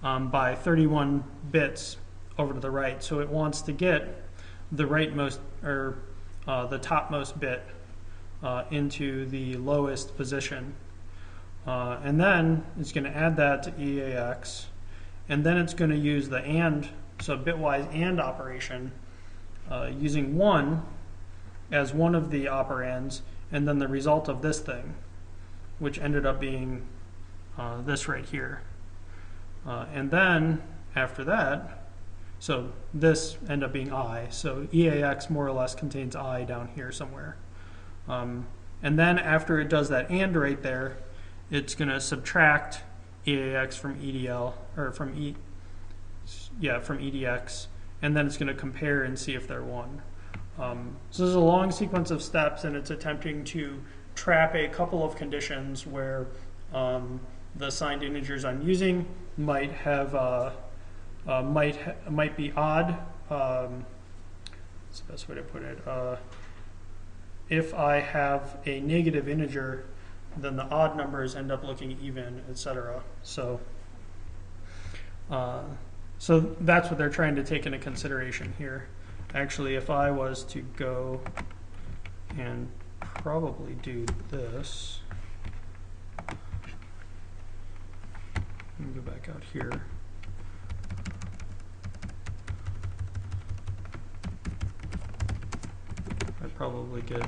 by 31 bits over to the right. So it wants to get the rightmost, or the topmost bit into the lowest position. And then it's going to add that to EAX, and then it's going to use the AND, so bitwise AND operation, using 1 as one of the operands, and then the result of this thing, which ended up being this right here. And then after that, so this ended up being I, so EAX more or less contains I down here somewhere. And then after it does that AND right there, it's going to subtract EAX from EDL, or from EDX, and then it's going to compare and see if they're 1. So there's a long sequence of steps, and it's attempting to trap a couple of conditions where the assigned integers I'm using might have might be odd. What's the best way to put it? If I have a negative integer, then the odd numbers end up looking even, etc. So that's what they're trying to take into consideration here. Actually, if I was to go and probably do this, let me go back out here. I'd probably get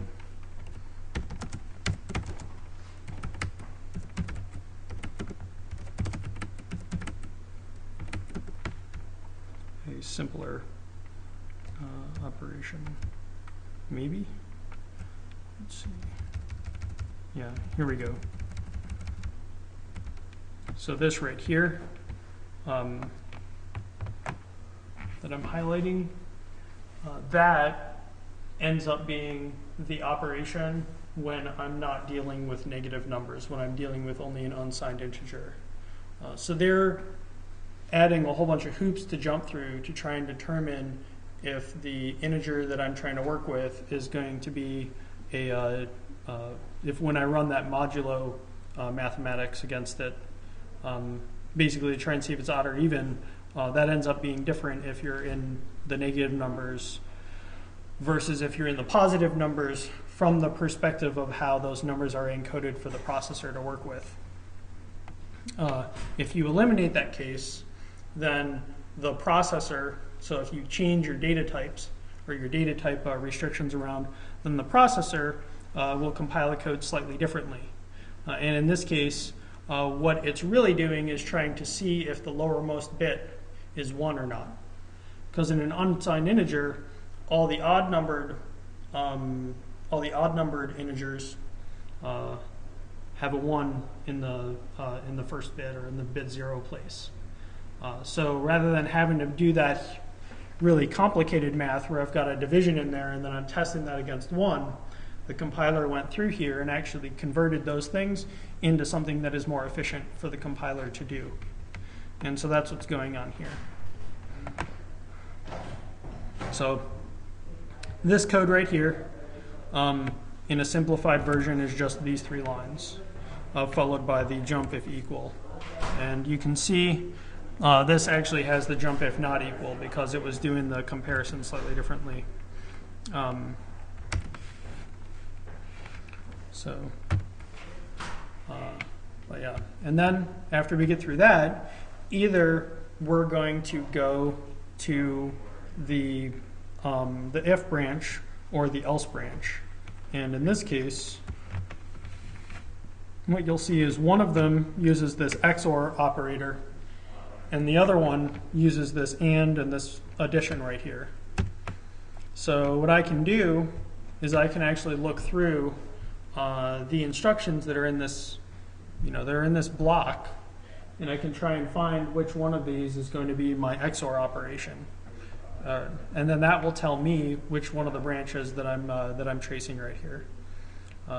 a simpler operation, maybe. Let's see. Yeah, here we go. So this right here that I'm highlighting, that ends up being the operation when I'm not dealing with negative numbers, when I'm dealing with only an unsigned integer. So they're adding a whole bunch of hoops to jump through to try and determine if the integer that I'm trying to work with is going to be a, if when I run that modulo mathematics against it, basically to try and see if it's odd or even, that ends up being different if you're in the negative numbers versus if you're in the positive numbers from the perspective of how those numbers are encoded for the processor to work with. If you eliminate that case, then the processor, so if you change your data types or your data type restrictions around, then the processor will compile the code slightly differently. And in this case, what it's really doing is trying to see if the lowermost bit is 1 or not. Because in an unsigned integer, all the odd numbered integers have a 1 in the first bit, or in the bit 0 place. So rather than having to do that really complicated math where I've got a division in there and then I'm testing that against 1, the compiler went through here and actually converted those things into something that is more efficient for the compiler to do. And so that's what's going on here. So this code right here, in a simplified version, is just these 3 lines, followed by the jump if equal. And you can see this actually has the jump if not equal because it was doing the comparison slightly differently. But yeah, and then after we get through that, either we're going to go to the if branch or the else branch. And in this case, what you'll see is one of them uses this XOR operator, and the other one uses this and this addition right here. So what I can do is I can actually look through the instructions that are in this, they're in this block, and I can try and find which one of these is going to be my XOR operation. And then that will tell me which one of the branches that I'm tracing right here.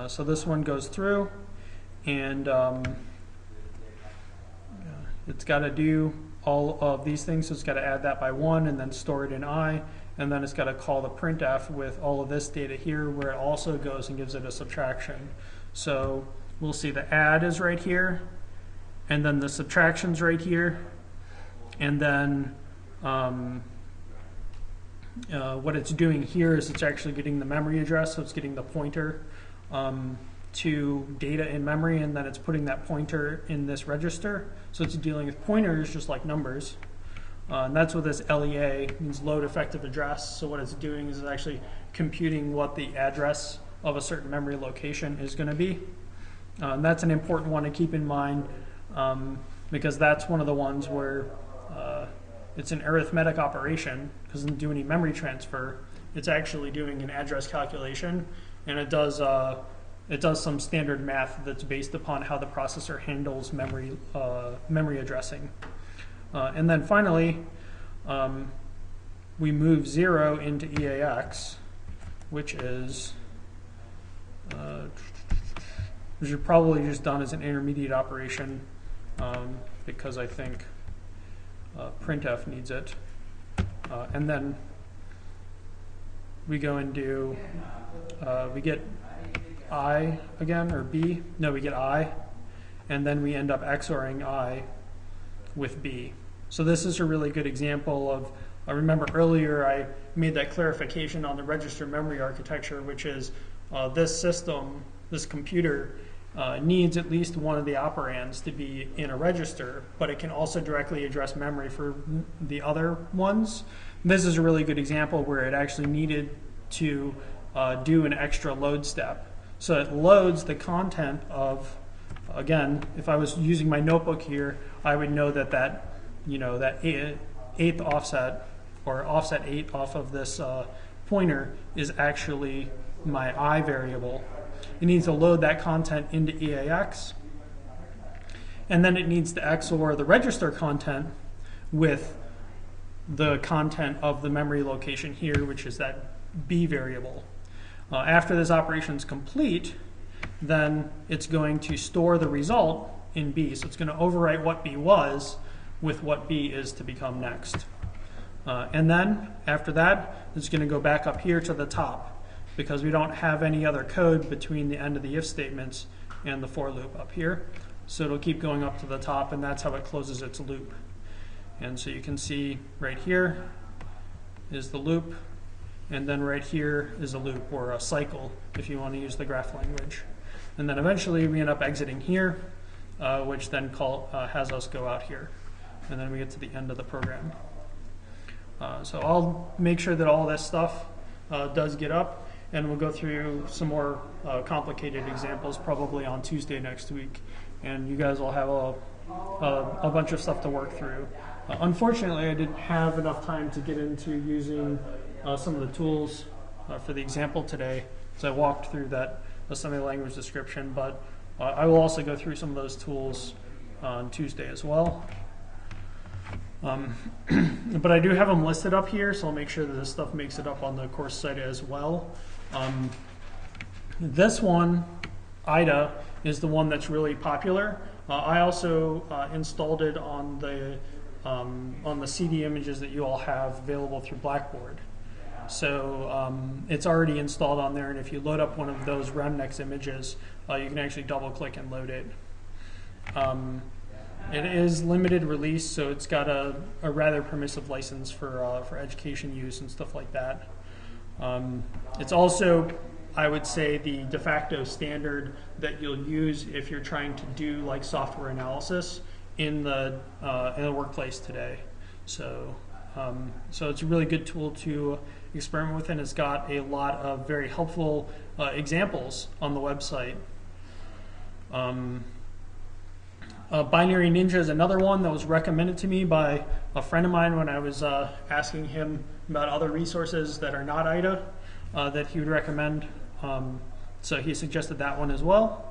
So this one goes through, and it's got to do all of these things. So it's got to add that by 1 and then store it in I, and then it's got to call the printf with all of this data here, where it also goes and gives it a subtraction. So we'll see the add is right here, and then the subtraction's right here, and then what it's doing here is it's actually getting the memory address, so it's getting the pointer to data in memory, and then it's putting that pointer in this register. So it's dealing with pointers just like numbers. And that's what this LEA means, load effective address. So what it's doing is it's actually computing what the address of a certain memory location is going to be. And that's an important one to keep in mind because that's one of the ones where it's an arithmetic operation because it doesn't do any memory transfer. It's actually doing an address calculation, and it does some standard math that's based upon how the processor handles memory addressing. And then finally, we move 0 into EAX, which is probably just done as an intermediate operation because I think Printf needs it. And then we go and do, we get I again, or B. No, we get I, and then we end up XORing I with B. So this is a really good example of, I remember earlier I made that clarification on the register memory architecture, which is this system, this computer, needs at least one of the operands to be in a register, but it can also directly address memory for the other ones. This is a really good example where it actually needed to do an extra load step. So it loads the content of, again, if I was using my notebook here, I would know that that 8th offset, or offset 8 off of this pointer, is actually my I variable. It needs to load that content into EAX, and then it needs to XOR the register content with the content of the memory location here, which is that B variable. After this operation is complete, then it's going to store the result in B. So it's going to overwrite what B was with what B is to become next. And then after that, it's going to go back up here to the top because we don't have any other code between the end of the if statements and the for loop up here. So it'll keep going up to the top, and that's how it closes its loop. And so you can see right here is the loop, and then right here is a loop, or a cycle if you want to use the graph language. And then eventually we end up exiting here, which then has us go out here. And then we get to the end of the program. So I'll make sure that all this stuff does get up, and we'll go through some more complicated examples probably on Tuesday next week. And you guys will have a bunch of stuff to work through. Unfortunately, I didn't have enough time to get into using some of the tools for the example today, so I walked through that assembly language description, but I will also go through some of those tools on Tuesday as well. But I do have them listed up here, so I'll make sure that this stuff makes it up on the course site as well. This one, IDA, is the one that's really popular. I also installed it on the on the CD images that you all have available through Blackboard. So it's already installed on there, and if you load up one of those Remnex images, you can actually double-click and load it. It is limited release, so it's got a rather permissive license for education use and stuff like that. It's also, I would say, the de facto standard that you'll use if you're trying to do like software analysis in the workplace today. So it's a really good tool to experiment with, and it's got a lot of very helpful examples on the website. Binary Ninja is another one that was recommended to me by a friend of mine when I was asking him about other resources that are not IDA that he would recommend. So he suggested that one as well.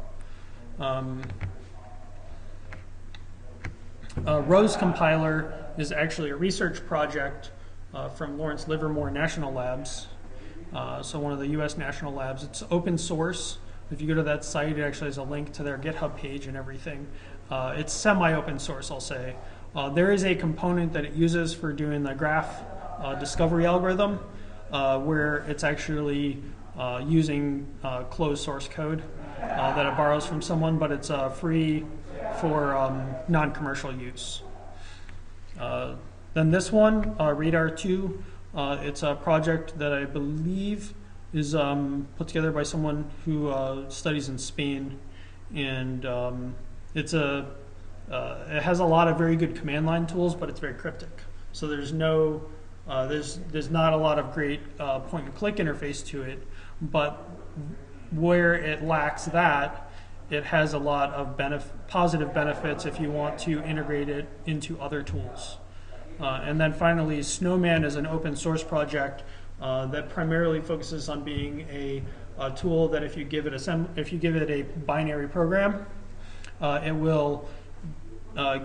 Rose Compiler is actually a research project from Lawrence Livermore National Labs. So one of the US national labs. It's open source. If you go to that site, it actually has a link to their GitHub page and everything. It's semi-open source, I'll say. There is a component that it uses for doing the graph discovery algorithm where it's actually using closed source code that it borrows from someone, but it's free for non-commercial use. Then this one, Radar 2, it's a project that I believe is put together by someone who studies in Spain, and it has a lot of very good command line tools, but it's very cryptic. So there's no, there's not a lot of great point and click interface to it, but where it lacks that, it has a lot of positive benefits if you want to integrate it into other tools. And then finally, Snowman is an open source project that primarily focuses on being a tool that if you give it a binary program, it will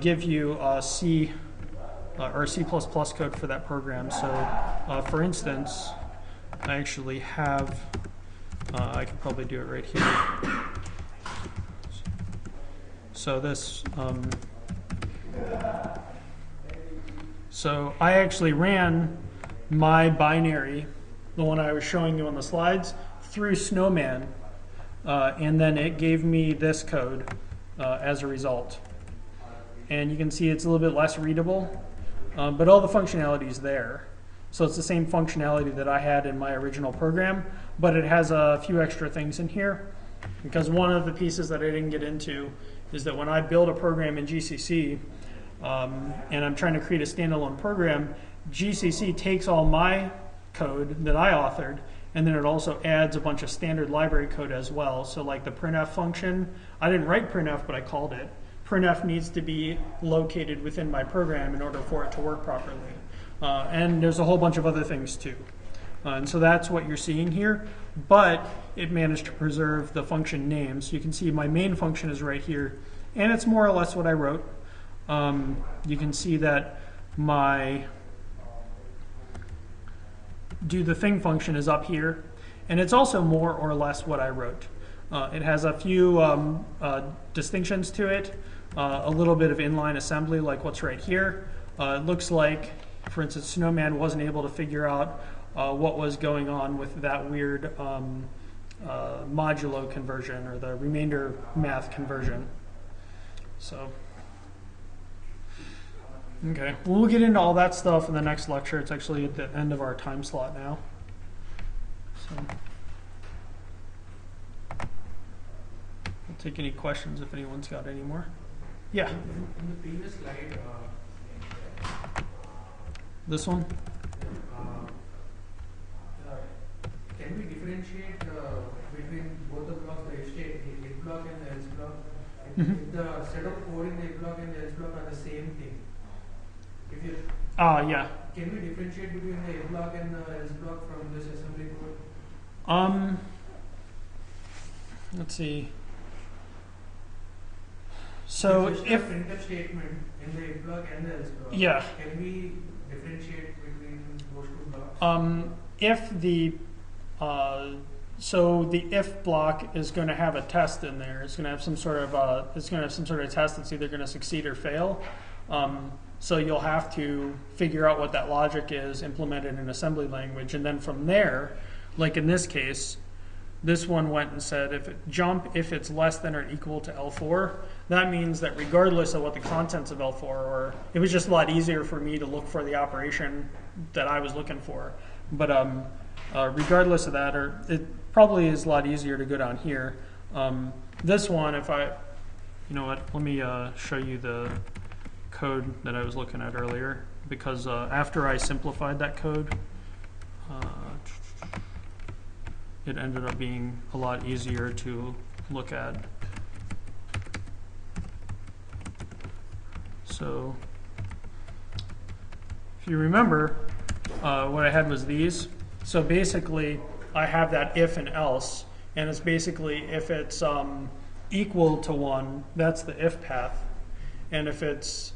give you C or C++ code for that program. So, for instance, I actually have, I can probably do it right here. So this, so I actually ran my binary, the one I was showing you on the slides, through Snowman, and then it gave me this code as a result. And you can see it's a little bit less readable, but all the functionality is there. So it's the same functionality that I had in my original program, but it has a few extra things in here. Because one of the pieces that I didn't get into is that when I build a program in GCC, and I'm trying to create a standalone program, GCC takes all my code that I authored, and then it also adds a bunch of standard library code as well. So like the printf function, I didn't write printf, but I called it. Printf needs to be located within my program in order for it to work properly. And there's a whole bunch of other things too. And so that's what you're seeing here, but it managed to preserve the function name. So you can see my main function is right here, and it's more or less what I wrote. You can see that my do the thing function is up here, and it's also more or less what I wrote. It has a few distinctions to it, a little bit of inline assembly like what's right here. It looks like, for instance, Snowman wasn't able to figure out what was going on with that weird modulo conversion or the remainder math conversion. So, okay, we'll get into all that stuff in the next lecture. It's actually at the end of our time slot now. So, I'll take any questions if anyone's got any more. Yeah. In the previous slide, This one? can we differentiate between both the blocks, the if block and the else block? If the set of code in the if block and the else block are the same thing, if you Yeah. can we differentiate between the if block and the else block from this assembly code? Let's see. So if if printf statement in the if block and the else block, yeah, can we differentiate between those two blocks? If the so the if block is going to have a test in there. It's going to have some sort of test that's either going to succeed or fail. So you'll have to figure out what that logic is, implement it in assembly language, and then from there, like in this case, this one went and said if it's less than or equal to L4, that means that regardless of what the contents of L4 are, it was just a lot easier for me to look for the operation that I was looking for. But regardless of that, or it probably is a lot easier to go down here. This one, you know what, let me show you the code that I was looking at earlier, because after I simplified that code, it ended up being a lot easier to look at. So if you remember, what I had was these. So basically, I have that if and else, and it's basically if it's equal to 1, that's the if path, and if it's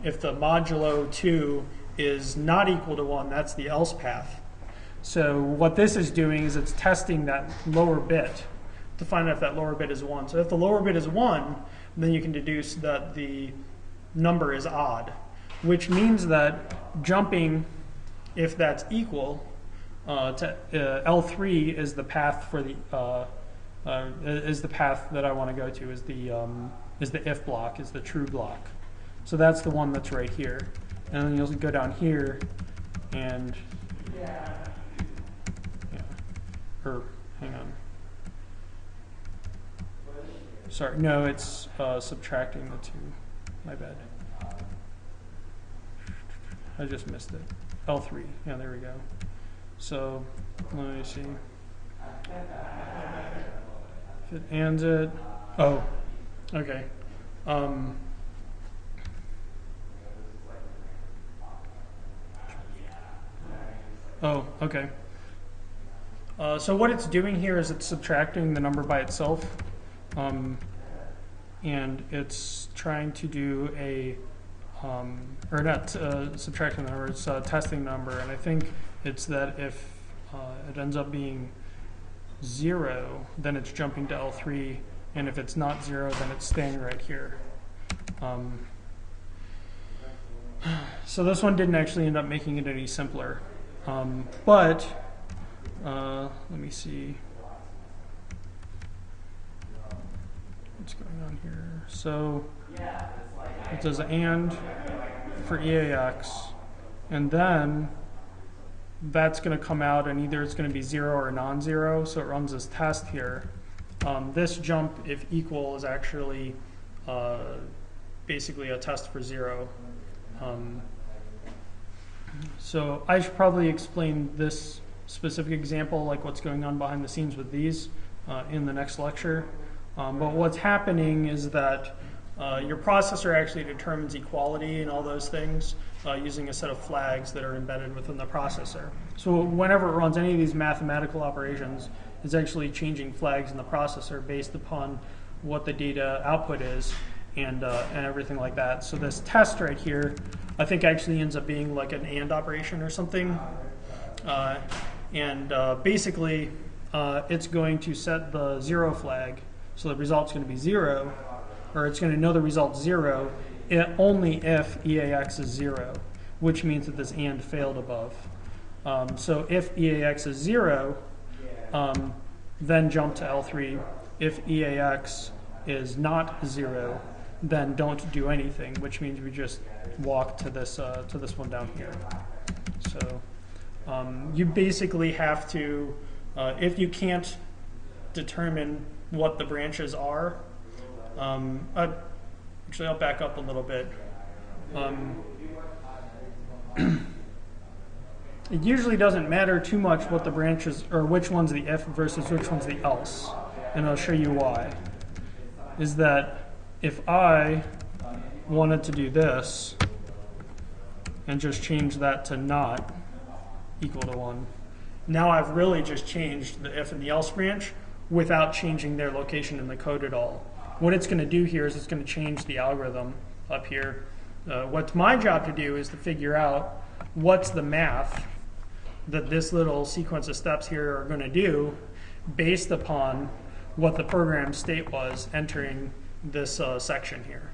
if the modulo 2 is not equal to 1, that's the else path. So what this is doing is it's testing that lower bit to find out if that lower bit is 1. So if the lower bit is 1, then you can deduce that the number is odd, which means that jumping, if that's equal to L3, is the path for the is the path that I want to go to, is the if block, is the true block. So that's the one that's right here, and then you'll go down here and or hang on. Sorry, no, it's subtracting the 2. My bad. I just missed it. L3. Yeah, there we go. So let me see. If it ands it. Oh, okay. Oh, okay. So what it's doing here is it's subtracting the number by itself, and it's trying to do a, or not subtracting the number, it's testing the number, and I think it's that if it ends up being 0, then it's jumping to L3, and if it's not 0, then it's staying right here. So this one didn't actually end up making it any simpler, but let me see what's going on here. So it does and for EAX, and then that's going to come out, and either it's going to be 0 or non-zero, so it runs this test here. This jump, if equal, is actually basically a test for 0. So I should probably explain this specific example, like what's going on behind the scenes with these, in the next lecture. But what's happening is that your processor actually determines equality and all those things using a set of flags that are embedded within the processor. So whenever it runs any of these mathematical operations, it's actually changing flags in the processor based upon what the data output is and everything like that. So this test right here, I think actually ends up being like an AND operation or something. Basically, it's going to set the 0 flag, so the result's going to be 0, or it's going to know the result's 0 only if EAX is 0, which means that this AND failed above. So if EAX is 0, then jump to L3. If EAX is not 0, then don't do anything, which means we just walk to this one down here. So you basically have to, if you can't determine what the branches are, actually I'll back up a little bit. It usually doesn't matter too much what the branches, or which one's the if versus which one's the else, and I'll show you why. Is that if I wanted to do this and just change that to not equal to 1, now I've really just changed the if and the else branch without changing their location in the code at all. What it's going to do here is it's going to change the algorithm up here. What's my job to do is to figure out what's the math that this little sequence of steps here are going to do based upon what the program state was entering this section here.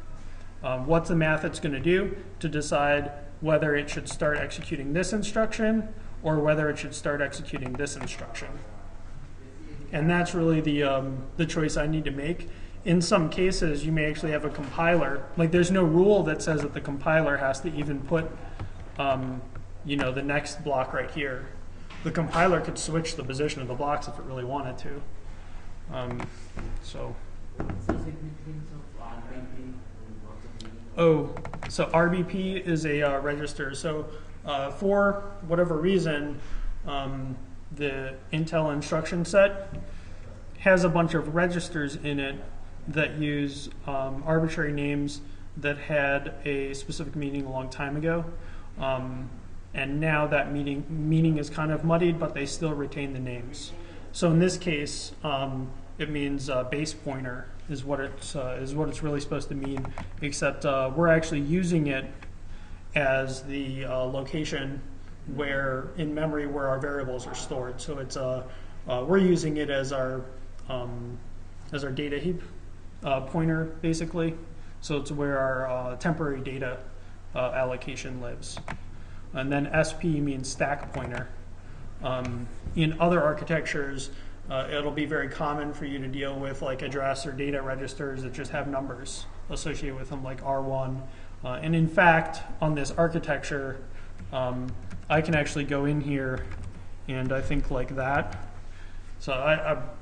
what the method's going to do to decide whether it should start executing this instruction or whether it should start executing this instruction. And that's really the choice I need to make. In some cases, you may actually have a compiler. Like, there's no rule that says that the compiler has to even put, the next block right here. The compiler could switch the position of the blocks if it really wanted to. So RBP is a register. So for whatever reason, the Intel instruction set has a bunch of registers in it that use arbitrary names that had a specific meaning a long time ago. And now that meaning is kind of muddied, but they still retain the names. So in this case, it means base pointer is what it's really supposed to mean, except we're actually using it as the location where in memory where our variables are stored. So it's we're using it as our data heap pointer basically. So it's where our temporary data allocation lives. And then SP means stack pointer. In other architectures, it'll be very common for you to deal with like address or data registers that just have numbers associated with them, like R1. And in fact, on this architecture, I can actually go in here and I think like that. So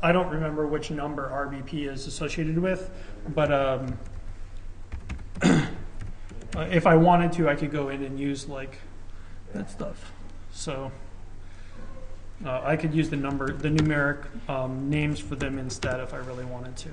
I don't remember which number RBP is associated with, but if I wanted to, I could go in and use like that stuff. So I could use the numeric names for them instead if I really wanted to.